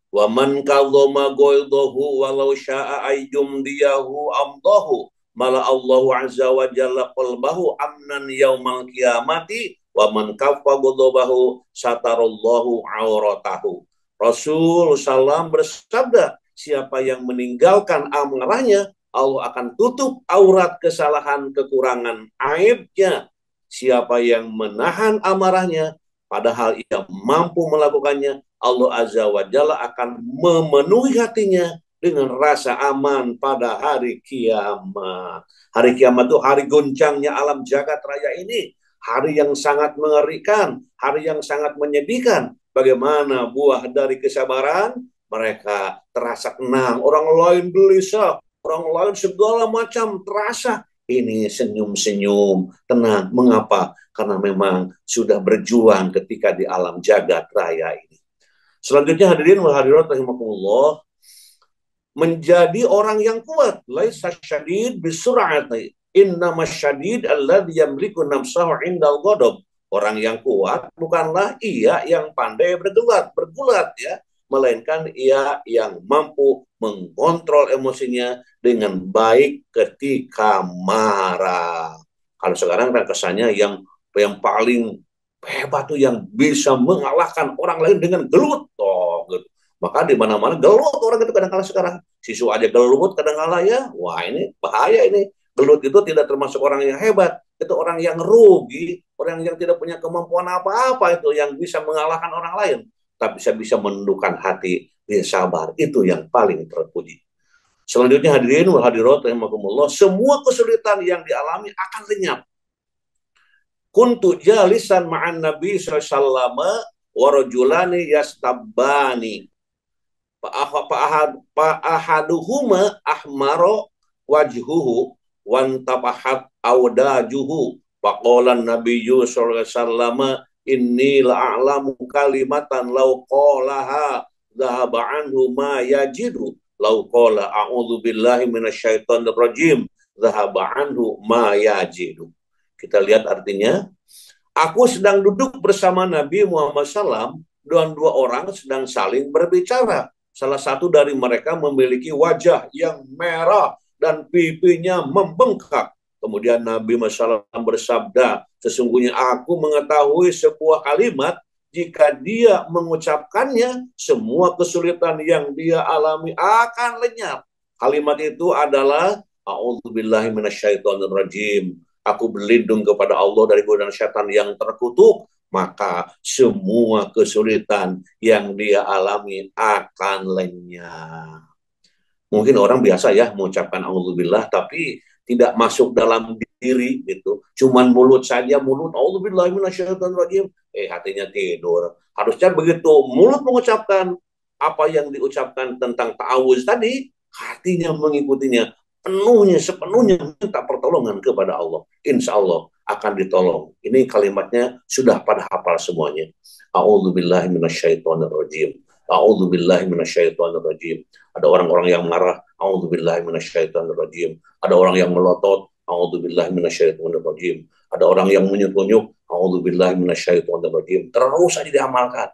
Wa man kadzama ghaidhahu walau syaa ayyumdiyahu amdahu mala Allahu azza wa jalla qalbahu amnan yaumal qiyamati wa man kaffa ghadabahu satarallahu auratahu. Rasul sallam bersabda, siapa yang meninggalkan amarahnya, Allah akan tutup aurat kesalahan, kekurangan, aibnya. Siapa yang menahan amarahnya, padahal ia mampu melakukannya, Allah Azza wa Jalla akan memenuhi hatinya dengan rasa aman pada hari kiamat. Hari kiamat itu hari goncangnya alam jagat raya ini. Hari yang sangat mengerikan, hari yang sangat menyedihkan. Bagaimana buah dari kesabaran? Mereka terasa tenang, orang lain gelisah, orang lain segala macam terasa. Ini senyum-senyum, tenang. Mengapa? Karena memang sudah berjuang ketika di alam jagat raya ini. Selanjutnya hadirin wal hadirat rahimakumullah, menjadi orang yang kuat. Laisa syadid bisur'ati, innama syadid alladzi yamliku nafsahu 'indal ghadab. Orang yang kuat bukanlah ia yang pandai bergulat ya, melainkan ia yang mampu mengontrol emosinya dengan baik ketika marah. Kalau sekarang kan kesannya yang paling hebat tuh yang bisa mengalahkan orang lain dengan gelut toh gitu. Maka di mana-mana gelut orang itu kadang-kala sekarang. Siswa aja gelut kadang-kala ya. Wah, ini bahaya ini. Gelut itu tidak termasuk orang yang hebat. Itu orang yang rugi, orang yang tidak punya kemampuan apa-apa itu yang bisa mengalahkan orang lain. Tapi bisa menundukkan hati, dia sabar. Itu yang paling terpuji. Selanjutnya hadirin wal hadirat rahimakumullah, semua kesulitan yang dialami akan lenyap. Kuntu jalisan ma'an Nabi sallallahu alaihi wasallam wa rajulani yastabani ahaduhuma ahmaro wajhuhu wantabahat awdajuhu faqala nabiyyu sallallahu alaihi wasallam inni la'alamu kalimatan law qalaha dhahaba anhu ma yajidu law qala a'udzu billahi minasyaitonir rajim dhahaba anhu ma yajidu. Kita lihat artinya, aku sedang duduk bersama Nabi Muhammad SAW dan dua orang sedang saling berbicara. Salah satu dari mereka memiliki wajah yang merah dan pipinya membengkak. Kemudian Nabi Muhammad SAW bersabda, sesungguhnya aku mengetahui sebuah kalimat, jika dia mengucapkannya, semua kesulitan yang dia alami akan lenyap. Kalimat itu adalah, A'udzubillahi minasyaitonirrajim. Aku berlindung kepada Allah dari godaan syaitan yang terkutuk, maka semua kesulitan yang dia alami akan lenyap. Mungkin orang biasa ya mengucapkan auzubillah, tapi tidak masuk dalam diri gitu. Cuman mulut saja, mulut auzubillahi minasyaitonirrajim, hatinya tidur. Harusnya begitu mulut mengucapkan apa yang diucapkan tentang ta'awuz tadi, hatinya mengikutinya, sepenuhnya minta pertolongan kepada Allah. Insya Allah akan ditolong. Ini kalimatnya sudah pada hafal semuanya. A'udzubillahi minasyaitonirrajim. A'udzubillahi minasyaitonirrajim. Ada orang-orang yang marah, a'udzubillahi minasyaitonirrajim. Ada orang yang melotot, a'udzubillahi minasyaitonirrajim. Ada orang yang menyunyuk, a'udzubillahi minasyaitonirrajim. Terus saja diamalkan.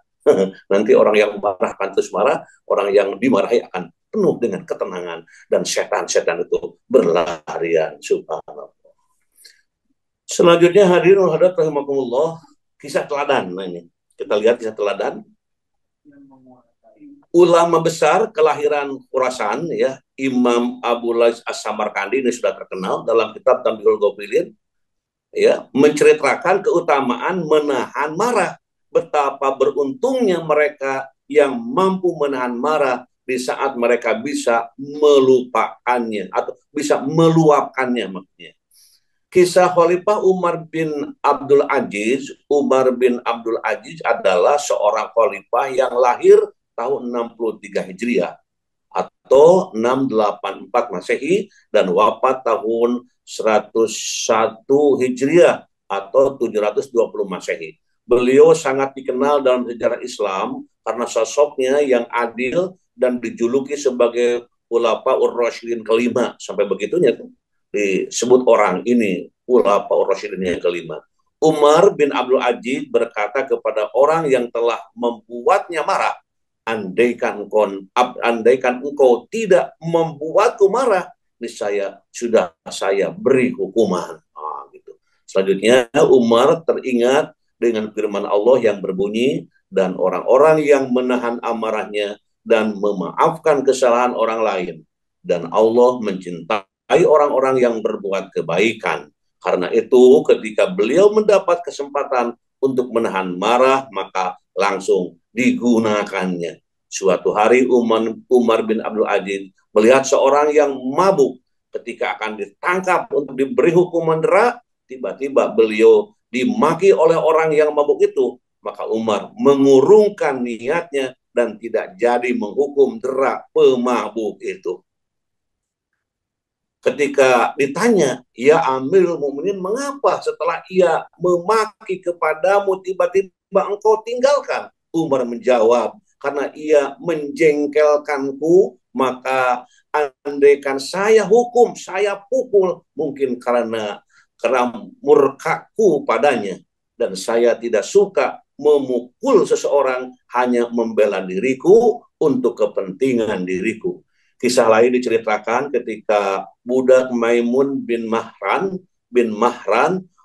Nanti orang yang marah akan terus marah, orang yang dimarahi akan penuh dengan ketenangan, dan setan-setan itu berlarian. Subhanallah. Selanjutnya hadirin hadirat rahimakumullah, kisah teladan. Nah, ini kita lihat kisah teladan. Ulama besar kelahiran Khurasan, ya, Imam Abu Lais As-Samarkandi, ini sudah terkenal dalam kitab Tanbihul Ghafilin, ya, menceritakan keutamaan menahan marah. Betapa beruntungnya mereka yang mampu menahan marah di saat mereka bisa melupakannya atau bisa meluapkannya maksudnya. Kisah Khalifah Umar bin Abdul Aziz. Umar bin Abdul Aziz adalah seorang khalifah yang lahir tahun 63 Hijriah atau 684 Masehi dan wafat tahun 101 Hijriah atau 720 Masehi. Beliau sangat dikenal dalam sejarah Islam karena sosoknya yang adil dan dijuluki sebagai Khulafaur Rasyidin kelima. Sampai begitunya tuh disebut orang ini Khulafaur Rasyidin yang kelima. Umar bin Abdul Aziz berkata kepada orang yang telah membuatnya marah, andaikan engkau tidak membuatku marah, niscaya sudah saya beri hukuman. Gitu. Selanjutnya Umar teringat dengan firman Allah yang berbunyi, dan orang-orang yang menahan amarahnya dan memaafkan kesalahan orang lain, dan Allah mencintai orang-orang yang berbuat kebaikan. Karena itu ketika beliau mendapat kesempatan untuk menahan marah, maka langsung digunakannya. Suatu hari Umar bin Abdul Aziz melihat seorang yang mabuk. Ketika akan ditangkap untuk diberi hukuman dera, tiba-tiba beliau dimaki oleh orang yang mabuk itu. Maka Umar mengurungkan niatnya dan tidak jadi menghukum dera pemabuk itu. Ketika ditanya, ya Amirul Mukminin, mengapa setelah ia memaki kepadamu tiba-tiba engkau tinggalkan? Umar menjawab, karena ia menjengkelkanku, maka andaikan saya hukum, saya pukul, mungkin karena murkaku padanya, dan saya tidak suka memukul seseorang hanya membela diriku untuk kepentingan diriku. Kisah lain diceritakan ketika budak Maimun bin Mahran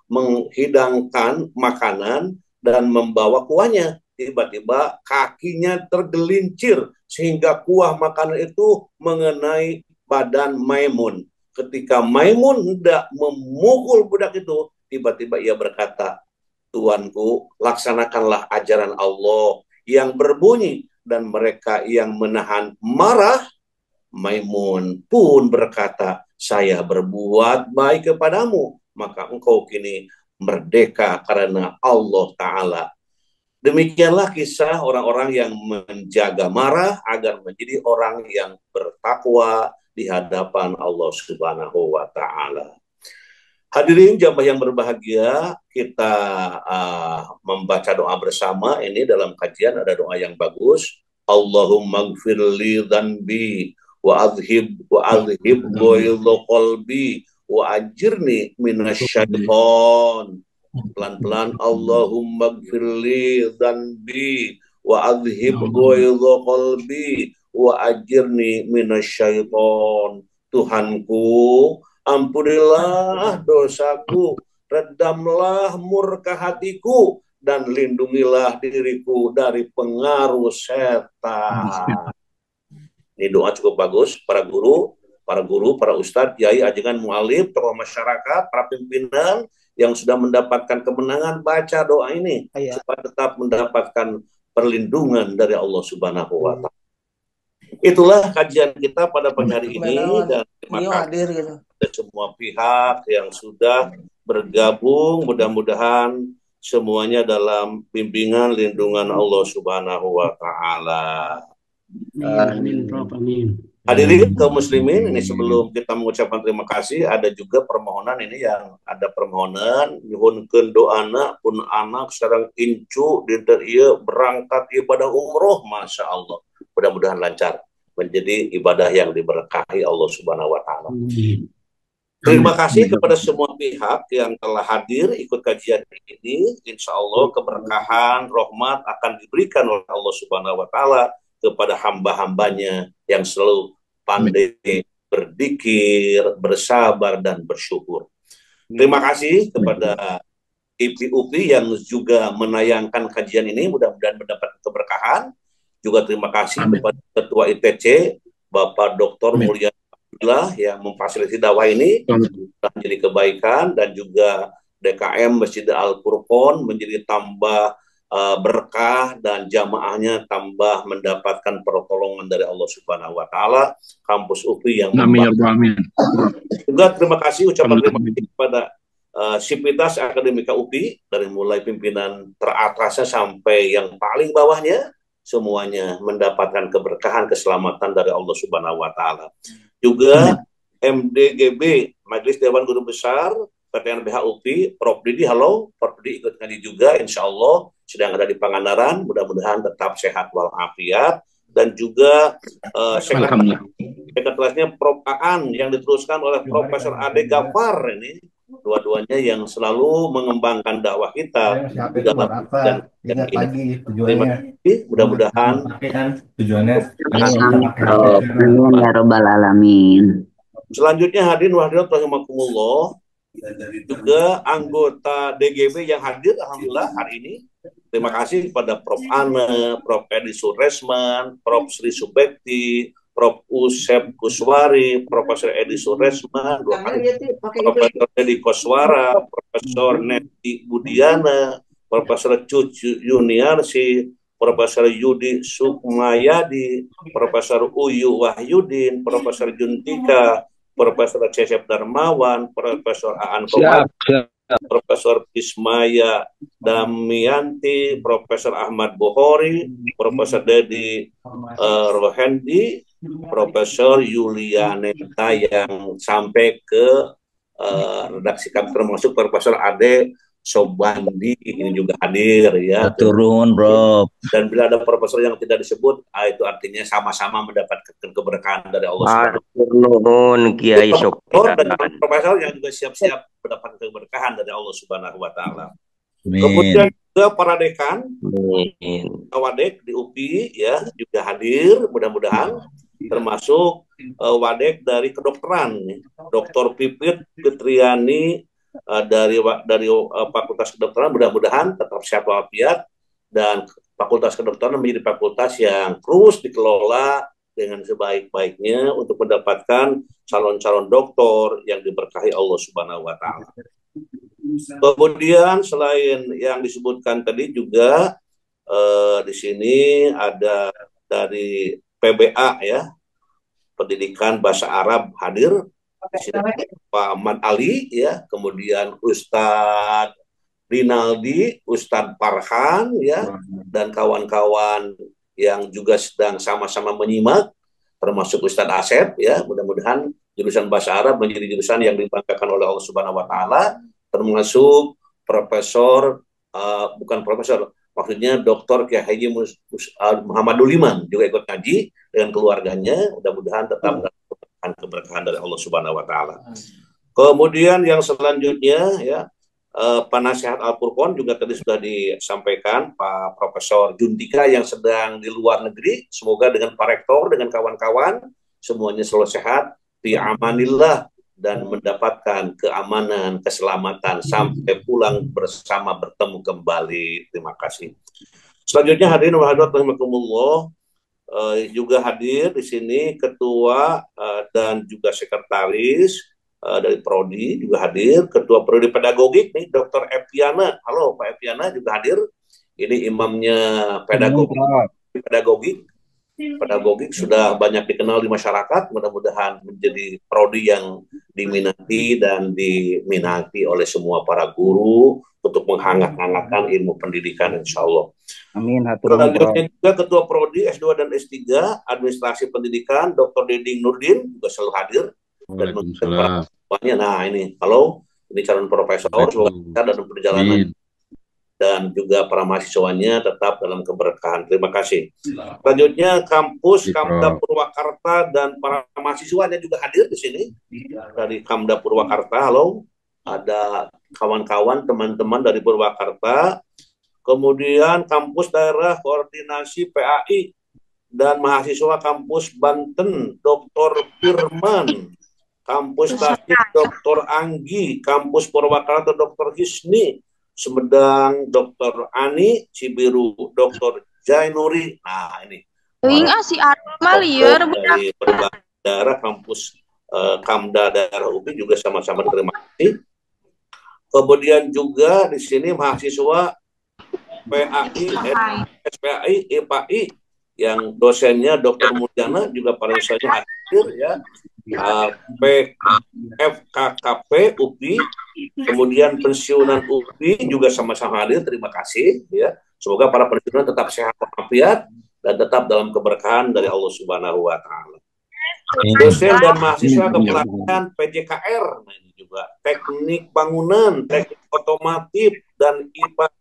menghidangkan makanan dan membawa kuahnya. Tiba-tiba kakinya tergelincir sehingga kuah makanan itu mengenai badan Maimun. Ketika Maimun hendak memukul budak itu, tiba-tiba ia berkata, Tuanku, laksanakanlah ajaran Allah yang berbunyi, dan mereka yang menahan marah, Maimun pun berkata, saya berbuat baik kepadamu, maka engkau kini merdeka karena Allah Ta'ala. Demikianlah kisah orang-orang yang menjaga marah agar menjadi orang yang bertakwa di hadapan Allah Subhanahu wa Ta'ala. Hadirin jamaah yang berbahagia, kita membaca doa bersama. Ini dalam kajian ada doa yang bagus. Allahumma gfirli dhanbi wa adhib ghaidha qalbi wa ajirni minasyaiton. Pelan-pelan. Allahumma gfirli dhanbi wa adhib ghaidha qalbi wa ajirni minasyaiton. Tuhanku, ampunilah dosaku, redamlah murka hatiku, dan lindungilah diriku dari pengaruh setan. Ini doa cukup bagus. Para guru, para ustadz, kiai, ajengan, muallim, tokoh masyarakat, para pimpinan yang sudah mendapatkan kemenangan, baca doa ini supaya tetap mendapatkan perlindungan dari Allah Subhanahu wa Ta'ala. Itulah kajian kita pada pagi hari ini, dan terima kasih kepada semua pihak yang sudah bergabung. Mudah-mudahan semuanya dalam bimbingan lindungan Allah Subhanahu wa Ta'ala. Amin. Amin. Hadirin kaum muslimin, ini sebelum kita mengucapkan terima kasih, ada juga permohonan ini, yang ada permohonan nyuhunkeun doana pun anak sareng incu dinten ieu berangkat ibadah umroh, masya Allah. Mudah-mudahan lancar menjadi ibadah yang diberkahi Allah Subhanahu wa Ta'ala. Terima kasih kepada semua pihak yang telah hadir ikut kajian ini. Insya Allah keberkahan, rahmat akan diberikan oleh Allah Subhanahu wa Ta'ala kepada hamba-hambanya yang selalu pandai berzikir, bersabar, dan bersyukur. Terima kasih kepada IPUPI yang juga menayangkan kajian ini, mudah-mudahan mendapat keberkahan. Juga terima kasih kepada Ketua ITC, Bapak Dr. Mulyana yang memfasilitasi dakwah ini menjadi kebaikan, dan juga DKM Masjid Al-Furqon menjadi tambah berkah, dan jamaahnya tambah mendapatkan pertolongan dari Allah Subhanahu wa Ta'ala. Kampus UPI yang juga terima kasih, ucapan terima kasih kepada Sivitas Akademika UPI, dari mulai pimpinan teratasnya sampai yang paling bawahnya, semuanya mendapatkan keberkahan, keselamatan dari Allah Subhanahu wa Ta'ala. Juga MDGB, Majelis Dewan Guru Besar PTNBH UPI, Prof. Didi, halo, Prof. Didi ikut ngaji juga, insya Allah sedang ada di Pangandaran, mudah-mudahan tetap sehat walafiat. Dan juga sekretarisnya Prof. Aan yang diteruskan oleh Profesor Ade Gafar, ini dua-duanya yang selalu mengembangkan dakwah kita di dalam dan ingat lagi tujuannya. Mudah-mudahan tujuannya ya Rabbal Alamin. Selanjutnya hadirin wahdirat rahimakumullah, juga anggota DGB yang hadir alhamdulillah hari ini. Terima kasih kepada Prof. Ane, Prof. Edi Suresman, Prof. Sri Subekti, Prof. Usep Kuswari, Profesor Edi Suresman, Profesor Edi Koswara, Profesor Neti Budiana, Profesor Cucu Yuniarsi, Profesor Yudi Sukmayadi, Profesor Uyu Wahyudin, Profesor Juntika, Profesor Cecep Darmawan, Profesor Aan Komar, Profesor Ismaya Damianti, Profesor Ahmad Bohori, Profesor Dedi Rohendi, Profesor Yulianeta yang sampai ke redaksi kami, termasuk Profesor Ade Sobandi ini juga hadir ya. Turun, bro. Dan bila ada profesor yang tidak disebut, itu artinya sama-sama mendapatkan keberkahan dari Allah Subhanahu Kiai Syokir. Dan profesor yang juga siap-siap mendapatkan keberkahan dari Allah Subhanahu wa Ta'ala. Kemudian juga para dekan, Wadek di UPI ya juga hadir, mudah-mudahan termasuk Wadek dari kedokteran, Dr. Pipit Fitriani dari Fakultas Kedokteran, mudah-mudahan tetap sehat walafiat, dan Fakultas Kedokteran menjadi fakultas yang terus dikelola dengan sebaik-baiknya untuk mendapatkan calon-calon doktor yang diberkahi Allah Subhanahu wa Ta'ala. Kemudian selain yang disebutkan tadi juga di sini ada dari PBA ya, Pendidikan Bahasa Arab hadir. Di sini Pak Ahmad Ali, ya, kemudian Ustadz Rinaldi, Ustadz Farhan, ya, dan kawan-kawan yang juga sedang sama-sama menyimak, termasuk Ustadz Asep, ya. Mudah-mudahan jurusan Bahasa Arab menjadi jurusan yang dibanggakan oleh Allah Subhanahu Wa Taala, termasuk Profesor, bukan Profesor, maksudnya Dr. Kiai Haji Muhammadul Iman juga ikut ngaji dengan keluarganya. Mudah-mudahan tetap keberkahan dari Allah Subhanahu Wa Taala. Kemudian yang selanjutnya, ya, penasihat Al-Furqan juga tadi sudah disampaikan Pak Profesor Juntika yang sedang di luar negeri. Semoga dengan Pak Rektor, dengan kawan-kawan semuanya selalu sehat, fi amanillah, dan mendapatkan keamanan, keselamatan sampai pulang bersama bertemu kembali. Terima kasih. Selanjutnya hadirin wa hadirat rahimakumullah, juga hadir di sini ketua dan juga sekretaris dari Prodi juga hadir, ketua Prodi Pedagogik nih Dr. Epiana. Halo Pak Epiana juga hadir. Ini imamnya pedagogik sudah banyak dikenal di masyarakat. Mudah-mudahan menjadi prodi yang diminati dan diminati oleh semua para guru untuk menghangat-hangatkan ilmu pendidikan, insya Allah. Amin. Selanjutnya juga Ketua Prodi S2 dan S3 Administrasi Pendidikan Dr. Deding Nurdin juga selalu hadir. Waalaikumsalam. Nah ini, halo, ini calon profesor dalam perjalanan. Dan juga para mahasiswanya tetap dalam keberkahan. Terima kasih. Selanjutnya kampus Kamda Purwakarta dan para mahasiswanya juga hadir di sini dari Kamda Purwakarta. Halo, ada kawan-kawan teman-teman dari Purwakarta. Kemudian kampus daerah koordinasi PAI dan mahasiswa kampus Banten Dr. Firman, kampus Tasik Dr. Anggi, kampus Purwakarta Dr. Hisni, Sumedang Dr. Ani, Cibiru Dr. Jainuri. Nah ini si Armalier dari berbagai daerah kampus Kamda daerah UPI juga sama-sama terima kasih. Kemudian juga di sini mahasiswa PAI, SPAI, IPAI yang dosennya Dr. Mulyana juga pada saya hadir, ya. FKKP UPI, kemudian pensiunan UPI juga sama-sama hadir. Terima kasih, ya. Semoga para pensiunan tetap sehat walafiat dan tetap dalam keberkahan dari Allah Subhanahu Wa Taala. Dosen dan mahasiswa kepelatihan PJKR, nah ini juga teknik bangunan, teknik otomotif dan IPAI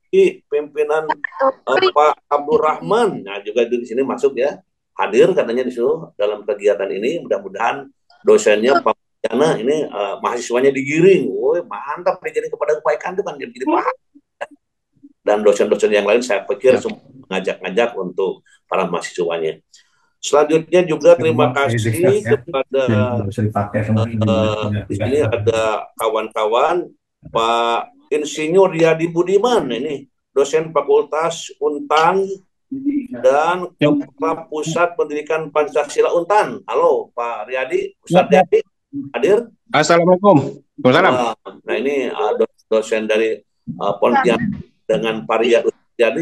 pimpinan Pak Abdurrahman. Nah juga di sini masuk, ya, hadir katanya disuruh dalam kegiatan ini. Mudah-mudahan dosennya Pak Jana ini mahasiswanya digiring. Woi, mantap digiring kepada kebaikan itu kan jadi paham. Dan dosen-dosen yang lain saya pikir mengajak-ngajak untuk para mahasiswanya. Selanjutnya juga terima kasih kepada di sini ada kawan-kawan Pak Insinyur Yadi Budiman, ini dosen Fakultas Untan dan Kepala Pusat Pendidikan Pancasila Untan. Halo Pak Riyadi, Ustadz Riyadi hadir. Assalamualaikum. Waalaikumsalam. Nah ini dosen dari Pontianak dengan Pak Riyadi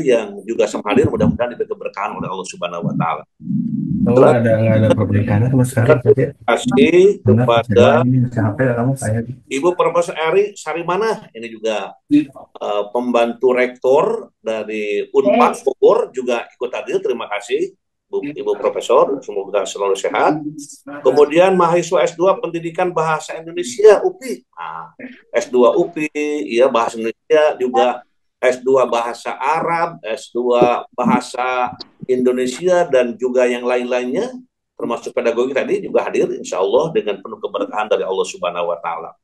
yang juga sama hadir. Mudah-mudahan diberi keberkahan oleh Allah Subhanahu Wa Taala. Nggak ada perbedaan sama sekali. Terima kasih kepada Ibu Profesor Eri Sarimana, ini juga pembantu rektor dari Unpad Bogor juga ikut hadir. Terima kasih Ibu Profesor, semoga selalu sehat. Kemudian mahasiswa S2 Pendidikan Bahasa Indonesia UPI, S2 UPI, ya, Bahasa Indonesia juga, S2 Bahasa Arab, S2 Bahasa Indonesia, dan juga yang lain-lainnya, termasuk pedagogi tadi juga hadir, insya Allah dengan penuh keberkahan dari Allah Subhanahu Wa Taala.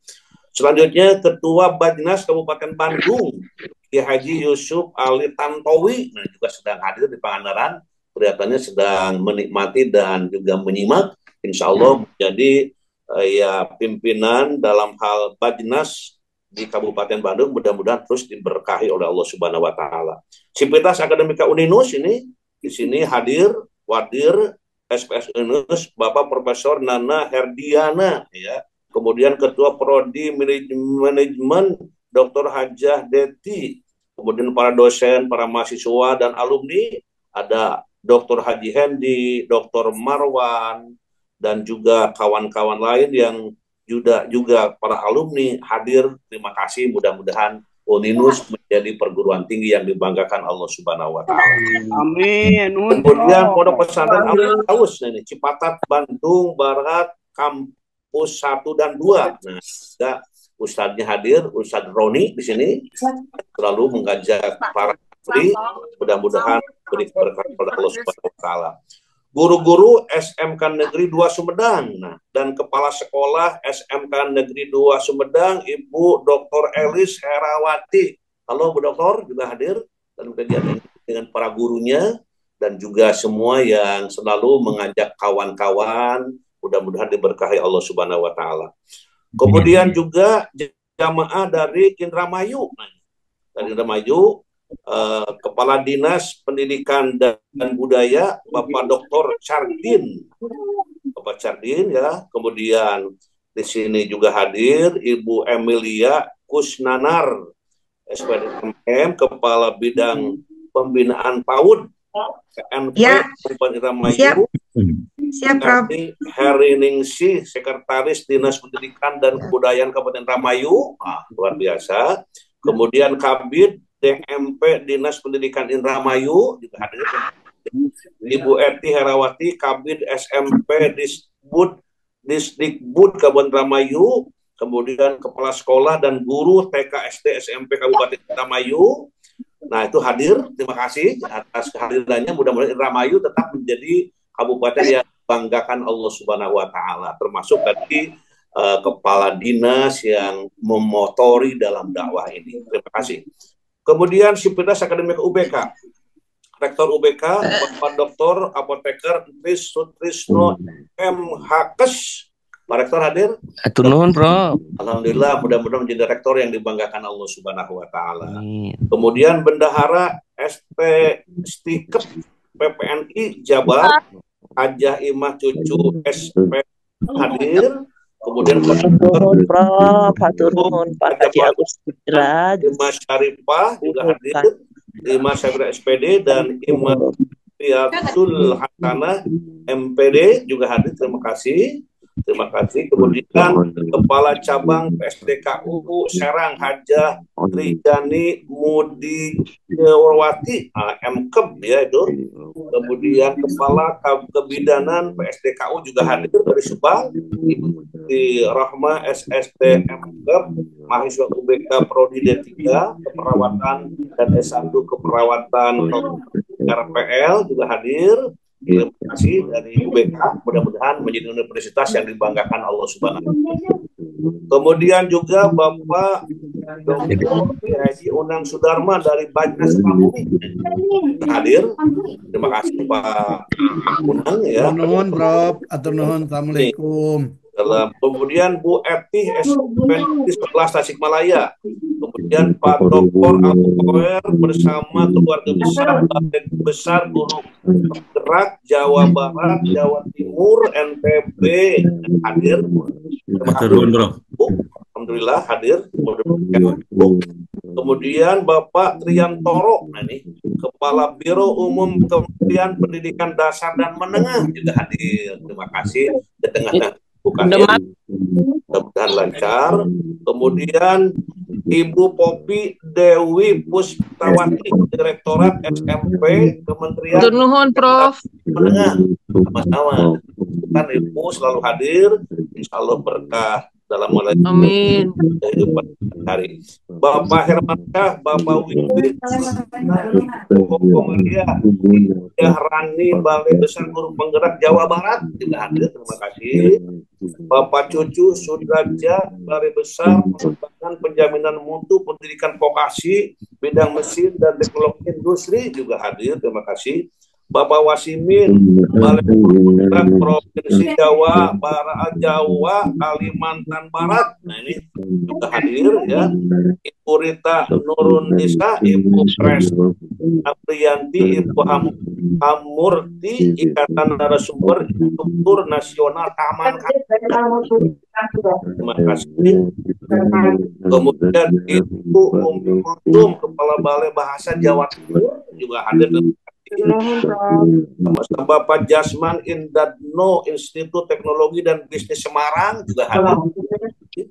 Selanjutnya Ketua Bajnas Kabupaten Bandung, Kiai Haji Yusuf Ali Tantowi, nah juga sedang hadir di Pangandaran, kelihatannya sedang menikmati dan juga menyimak, insya Allah menjadi ya pimpinan dalam hal Bajnas di Kabupaten Bandung. Mudah-mudahan terus diberkahi oleh Allah Subhanahu Wa Taala. Sivitas Akademika Uninus ini di sini hadir Wadir SPS Uninus Bapak Profesor Nana Herdiana, ya. Kemudian Ketua Prodi Manajemen Dr. Hajah Deti. Kemudian para dosen, para mahasiswa dan alumni ada Dr. Haji Hendi, Dr. Marwan, dan juga kawan-kawan lain yang juga para alumni hadir. Terima kasih, mudah-mudahan Uninus menjadi perguruan tinggi yang dibanggakan Allah Subhanahu wa taala. Amin. Kemudian Pondok Pesantren Al Firdaus ini Cipatat, Bandung Barat, kampus 1 dan 2. Nah, juga Ustadznya hadir, Ustadz Roni di sini selalu mengajak para santri, mudah-mudahan beri berkah kepada Allah Subhanahu wa taala. Guru-guru SMK Negeri 2 Sumedang, nah, dan Kepala Sekolah SMK Negeri 2 Sumedang, Ibu Dr. Elis Herawati. Halo Bu Doktor, juga hadir dalam kegiatan ini dengan para gurunya dan juga semua yang selalu mengajak kawan-kawan, mudah-mudahan diberkahi Allah Subhanahu wa taala. Kemudian juga jamaah dari Indramayu. Nah, dari Indramayu, Kepala Dinas Pendidikan dan Budaya Bapak Dr. Chardin, Bapak Chardin ya. Kemudian di sini juga hadir Ibu Emilia Kusnanar, SPDMM, Kepala Bidang Pembinaan PAUD KNP Kabupaten Indramayu. Siap, Prof. Heri Ningsih, Sekretaris Dinas Pendidikan dan Kebudayaan Kabupaten Indramayu, luar biasa. Kemudian Kabid DMP Dinas Pendidikan Indramayu juga hadir. Ibu Eti Herawati, Kabid SMP Disdikbud Kabupaten Indramayu. Kemudian Kepala Sekolah dan Guru TK SD SMP Kabupaten Indramayu. Nah, itu hadir. Terima kasih atas kehadirannya. Mudah-mudahan Indramayu tetap menjadi kabupaten yang banggakan Allah Subhanahu wa taala, termasuk tadi kepala dinas yang memotori dalam dakwah ini. Terima kasih. Kemudian Sivitas Akademik UBK, Rektor UBK Bapak Dr. Apoteker Tris Sutrisno M. Hakes. Pak Rektor hadir? Atur nuhun, Bro. Alhamdulillah, mudah-mudahan menjadi rektor yang dibanggakan Allah Subhanahu wa taala. Kemudian Bendahara ST Stikep PPNI Jabar Hajah Imah Cucu SP hadir. Kemudian Prof, hatur nuhun Pak Haji Agus Putra, Imah Syarifah juga hadir, Imah Syarifah SPD dan Imah Riyatul Hasanah MPD juga hadir. Terima kasih. Terima kasih. Kemudian Kepala Cabang PSDKU Serang Hajah Trijani Mudi Wati MKEB ya itu. Kemudian Kepala Kebidanan PSDKU juga hadir dari Subang, Ibu Rahma SST MKEB, mahasiswa UBK Prodi D3 Keperawatan dan S1 Keperawatan RPL juga hadir. Terima kasih dari UBK, mudah-mudahan menjadi universitas yang dibanggakan Allah Subhanahu wa taala. Kemudian juga Bapak Dr. Haji Unang Sudarma dari Bajnas Sukabumi hadir. Terima kasih Pak Unang ya. Nuhun, Prof. Atur nuhun. Assalamualaikum. Kemudian Bu Eti SPNI 11 Tasikmalaya. Kemudian Pak Dr. Alkoer bersama keluarga besar Badan Besar Guru Gerak Jawa Barat, Jawa Timur, NTB hadir. Alhamdulillah hadir. Kemudian Bapak Triantoro, nah ini Kepala Biro Umum Kementerian Pendidikan Dasar dan Menengah juga hadir. Terima kasih. Di tengah bukan ya, mudah-mudahan lancar. Kemudian Ibu Popi Dewi Pustawati, Direktorat SMP Kementerian Nuhun, Prof. Menengah, sama-sama. Kan Ibu selalu hadir, insya Allah berkah dalam Amin. kehidupan hari. Bapak Hermansyah, Bapak Widi, Komaria, Rani, Balai Besar Guru Penggerak Jawa Barat juga hadir. Terima kasih. Bapak Cucu Sudrajat, Balai Besar Pengembangan Penjaminan Mutu Pendidikan Vokasi Bidang Mesin dan Teknologi Industri juga hadir. Terima kasih. Bapak Wasimin, Balai Besar Provinsi Jawa Barat, Jawa Kalimantan Barat, nah ini juga hadir ya. Ibu Rita Nurun Nisa, Ibu Pres Aprianti, Ibu Amurti, Ikatan Narasumber Struktur Nasional Taman. Terima kasih. Kemudian Ibu Umi Kultum, Kepala Balai Bahasa Jawa Timur juga hadir. Nuhun, Prof. Sama-sama Bapak Jasman Indadno Institut Teknologi dan Bisnis Semarang juga hadir.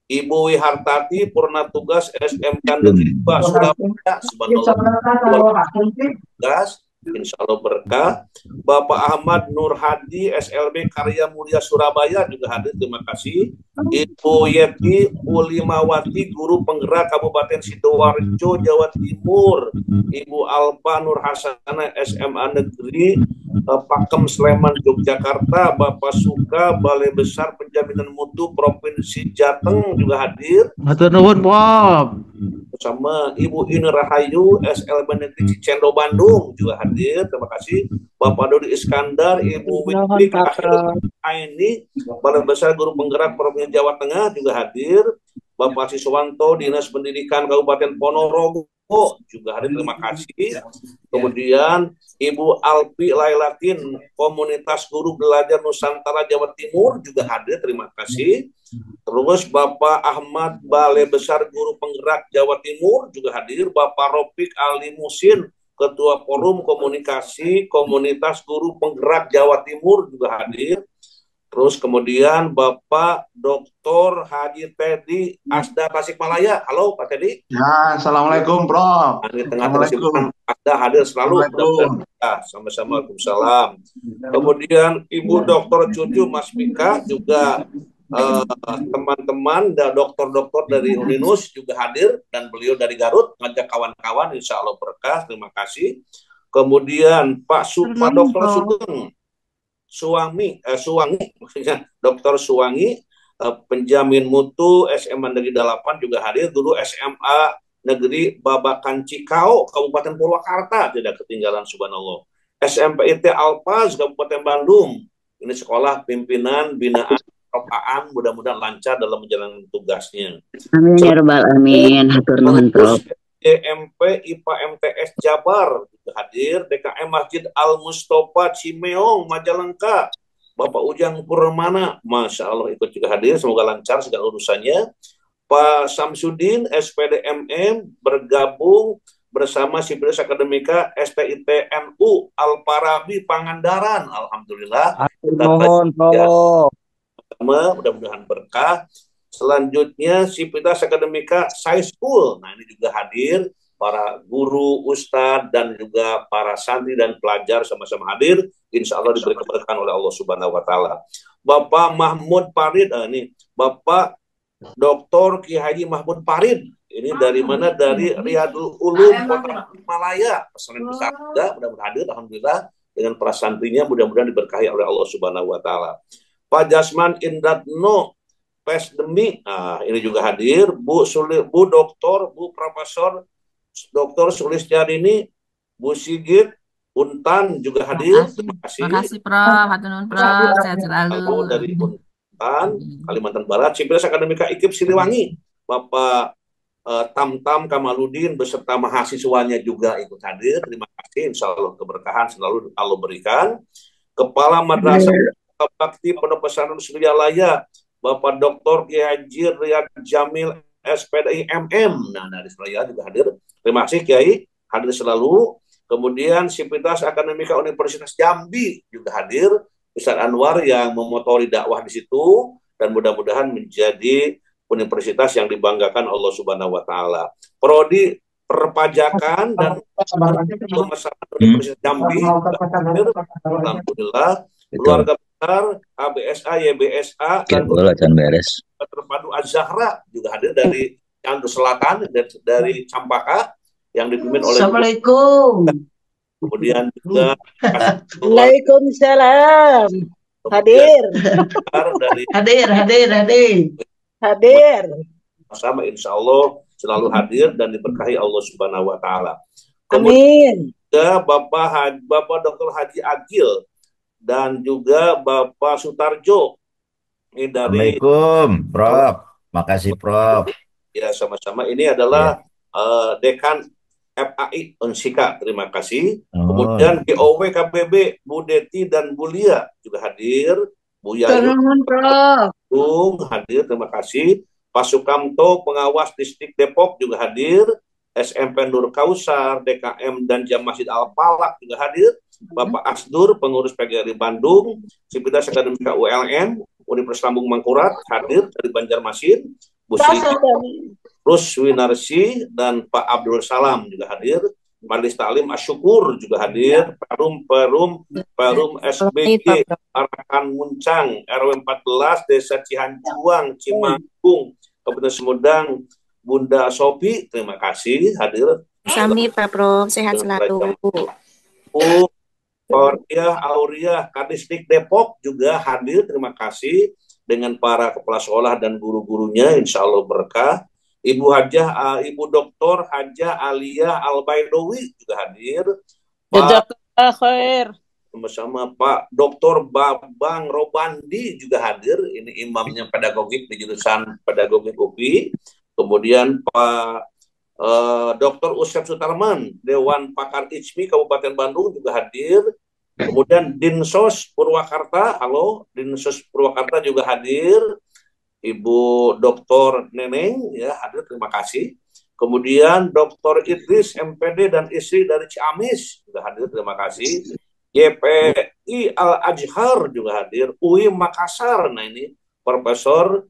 Ibu Wihartati Purna Tugas SMK Negeri 2 Surabaya, subhanallah tugas, insya Allah berkah. Bapak Ahmad Nur Hadi SLB Karya Mulia Surabaya juga hadir, terima kasih. Ibu Yeti Ulimawati Guru Penggerak Kabupaten Sidoarjo Jawa Timur. Ibu Alpa Nur Hasana SMA Negeri Pakem Sleman Yogyakarta. Bapak Suka Balai Besar Penjaminan Mutu Provinsi Jateng juga hadir. Matur nuwun, Prof. Bersama Ibu Ine Rahayu SLB Negeri Cicendo Bandung juga hadir, terima kasih. Bapak Dodi Iskandar, Ibu Witri Aini Balai Besar Guru Penggerak Provinsi Jawa Tengah juga hadir. Bapak Siswanto Dinas Pendidikan Kabupaten Ponorogo juga hadir, terima kasih. Kemudian Ibu Alpi Lailatin Komunitas Guru Belajar Nusantara Jawa Timur juga hadir, terima kasih. Terus Bapak Ahmad Balai Besar Guru Penggerak Jawa Timur juga hadir. Bapak Ropik Ali Musin Ketua Forum Komunikasi Komunitas Guru Penggerak Jawa Timur juga hadir. Terus kemudian Bapak Dr. Haji Teddy Asda Tasikmalaya. Halo Pak Teddy. Ya, assalamualaikum Prof. Di tengah kesibukan Asda hadir selalu. Sama-sama, Waalaikumsalam. Kemudian Ibu Dr. Cucu Mas Mika juga teman-teman dan dokter-dokter dari Uninus juga hadir, dan beliau dari Garut ngajak kawan-kawan, insya Allah berkah, terima kasih. Kemudian Pak Dr. Sugeng Suwangi maksudnya Dr. Suwangi penjamin mutu SMA Negeri 8 juga hadir. Guru SMA Negeri Babakan Cikau Kabupaten Purwakarta tidak ketinggalan, subhanallah. SMP IT Alpaz Kabupaten Bandung, ini sekolah pimpinan binaan Prof. Mudah-mudahan lancar dalam menjalankan tugasnya. Amin ya rabbal alamin. Hatur nuhun, Prof. DMP IPA MTS Jabar juga hadir. DKM Masjid Al Mustofa Cimeong Majalengka Bapak Ujang Purmana, Masya Allah ikut juga hadir, semoga lancar segala urusannya. Pak Samsudin SPDMM bergabung bersama Sivilis Akademika STITNU Al-Farabi Pangandaran, alhamdulillah. Mudah-mudahan berkah. Selanjutnya Sivitas Akademika High School, nah ini juga hadir, para guru, ustadz, dan juga para santri dan pelajar sama-sama hadir, insya Allah diberi keberkahan oleh Allah Subhanahu Wa Taala. Bapak Mahmud Farid, ini Bapak Dr. Ki Haji Mahmud Farid, ini dari mana? Dari Riyadul Ulum Kota Malaya, pesantren besar juga, mudah-mudahan hadir, alhamdulillah, dengan para santrinya, mudah-mudahan diberkahi oleh Allah Subhanahu Wa Taala. Pak Jasman Indratno Pesdemi, ini juga hadir. Bu Doktor, Bu Profesor Dr. Sulistiarini, Bu Sigit Untan juga hadir. Terima kasih. Terima kasih, Prof. Hatur nuhun, Prof. Sehat selalu. Dari Untan, Kalimantan Barat. Sivitas Akademika IKIP Siliwangi, Bapak Tam Kamaludin beserta mahasiswanya juga ikut hadir. Terima kasih. Insya Allah keberkahan selalu Allah berikan. Kepala Madrasah Bakti Pondok Pesantren Suryalaya, Bapak Dr. Ki Haji Riyad Jamil SPDI MM. Nah, dari Surabaya juga hadir. Terima kasih Kiai, hadir selalu. Kemudian Sivitas Akademika Universitas Jambi juga hadir. Ustaz Anwar yang memotori dakwah di situ, dan mudah-mudahan menjadi universitas yang dibanggakan Allah Subhanahu Wa Taala. Prodi Perpajakan dan Pemasaran Universitas Jambi juga hadir. Alhamdulillah. Keluarga besar ABSA, YBSA, dan beres. Terpadu Az-Zahra juga hadir dari Cianjur Selatan, dari Campaka, yang dipimpin oleh Assalamualaikum. Kemudian juga Waalaikumsalam. Hadir. Hadir. Sama insya Allah selalu hadir dan diberkahi Allah Subhanahu Wa Taala. Amin. Juga Bapak Dr. Haji Agil dan juga Bapak Sutarjo. Ini dari Assalamualaikum, Prof. Makasih, Prof. Ya, sama-sama. Ini adalah Dekan FAI Unsika. Terima kasih. Kemudian GOW KBB Bu Deti dan Bu Lia juga hadir. Bu Yayu hadir. Terima kasih. Pak Sukamto Pengawas Distrik Depok juga hadir. SMP Nur Kausar, DKM dan Jam Masjid Al-Falak juga hadir. Bapak Asdur, pengurus PGRI Bandung, Sivitas Akademika ULN, Universitas Lambung Mangkurat hadir dari Banjarmasin, Bu Sri Ruswinarsi dan Pak Abdul Salam juga hadir. Majelis Taklim Asyukur juga hadir. Perum SBG Arakan Muncang RW 14 Desa Cihancuang Cimanggung Kabupaten Sumedang, Bunda Sopi, terima kasih hadir. Sami Pak Prof, sehat selalu. Auria Kadisdik Depok juga hadir, terima kasih dengan para kepala sekolah dan guru-gurunya, insya Allah berkah. Ibu Dr. Hajah Alia Al-Baidowi juga hadir. Jazakallah khair. Bersama Pak Dr. Babang Robandi juga hadir. Ini imamnya pedagogik di jurusan pedagogik UPI. Kemudian Pak Dr. Usep Sutarman, Dewan Pakar ICMI Kabupaten Bandung juga hadir. Kemudian Dinsos Purwakarta, halo, Dinsos Purwakarta juga hadir. Ibu Dr. Neneng ya hadir, terima kasih. Kemudian Dr. Idris MPD dan istri dari Ciamis juga hadir, terima kasih. YPI Al-Azhar juga hadir. UI Makassar, nah ini Profesor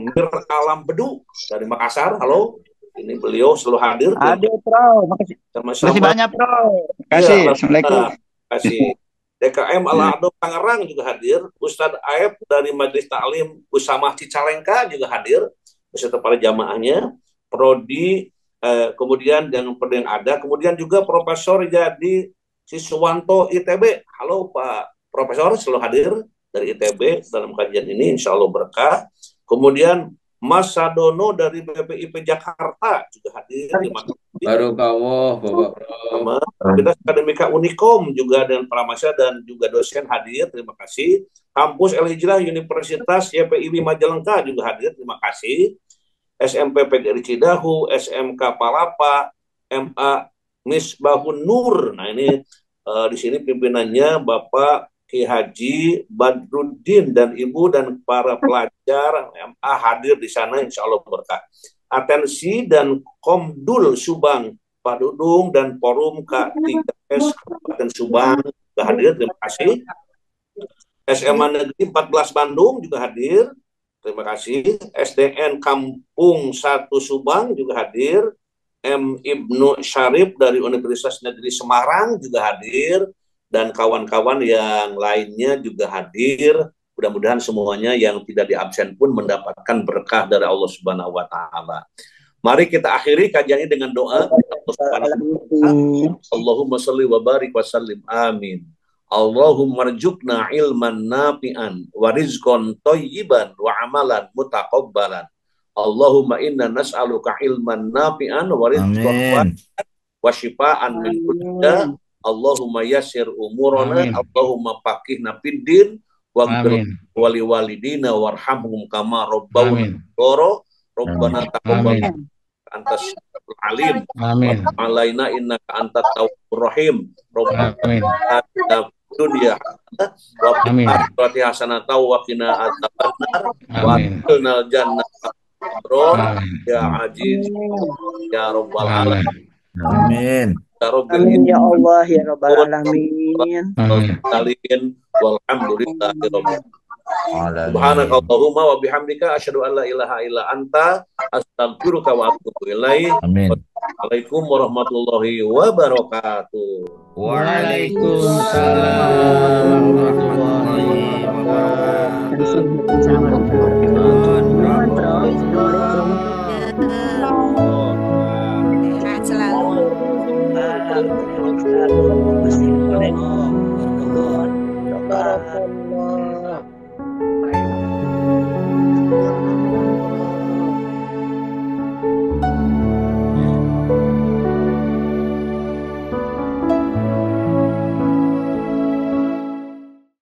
Mir Alam Bedu dari Makassar, halo. Ini beliau selalu hadir. Hadir, Bro. Makasih banyak, Bro. Makasih. Ya, Assalamualaikum. Terima kasih. DKM Al-Ado Tangerang juga hadir. Ustadz Aeb dari Majelis Taklim Usamah Cicalengka juga hadir beserta para jamaahnya. Prodi, kemudian yang ada. Kemudian juga Profesor Jadi Siswanto ITB. Halo Pak Profesor, selalu hadir dari ITB dalam kajian ini, insya Allah berkah. Kemudian Mas Sadono dari BPIP Jakarta juga hadir. Terima kasih. Barokallah, Bapak Prof. Kita Akademika Unikom juga dengan para mahasiswa dan juga dosen hadir. Terima kasih. Kampus El Hijrah Universitas YPIB Majalengka juga hadir. Terima kasih. SMP PGRI Cidahu, SMK Palapa, MA Misbahun Nur. Nah ini di sini pimpinannya Bapak Ki Haji Badruddin dan Ibu dan para pelajar MA hadir di sana, insya Allah berkah. Atensi dan Komdul Subang Pak Dudung dan Forum K3S Kabupaten Subang juga hadir, terima kasih. SMA Negeri 14 Bandung juga hadir, terima kasih. SDN Kampung 1 Subang juga hadir. M. Ibnu Syarif dari Universitas Negeri Semarang juga hadir. Dan kawan-kawan yang lainnya juga hadir. Mudah-mudahan semuanya yang tidak diabsen pun mendapatkan berkah dari Allah Subhanahu wa Ta'ala. Mari kita akhiri kajian ini dengan doa. Allahumma sholli wa barik wa sallim. Amin. Allahumma rzuqna ilman nafi'an wa rizqan thayyiban wa amalan mutaqabbalan. Allahumma inna nas'aluka ilman nafi'an wa rizqan wa shifaan min kulli da'. Allahumma yassir umurana. Allahumma faqihna fid din waghfir wali walidina warhamhum kama rabbawna shigara. Rabbana taqabbal antas alim. Amin. Alaina innaka antat tawwabur rahim. Rabbana atina dunya wa fil akhirati hasanatan wa qina adzabannar wa adkhilnal jannata ya aziz ya rabbal alamin. Amin. Amin ya Allah ya rabbal alamin. Amin. Walhamdulillahi rabbil Subhanakallahumma wa bihamdika asyhadu an la ilaha illa anta astaghfiruka wa atubu ilaik. Amin. Assalamualaikum warahmatullahi wabarakatuh. Waalaikumsalam warahmatullahi wabarakatuh.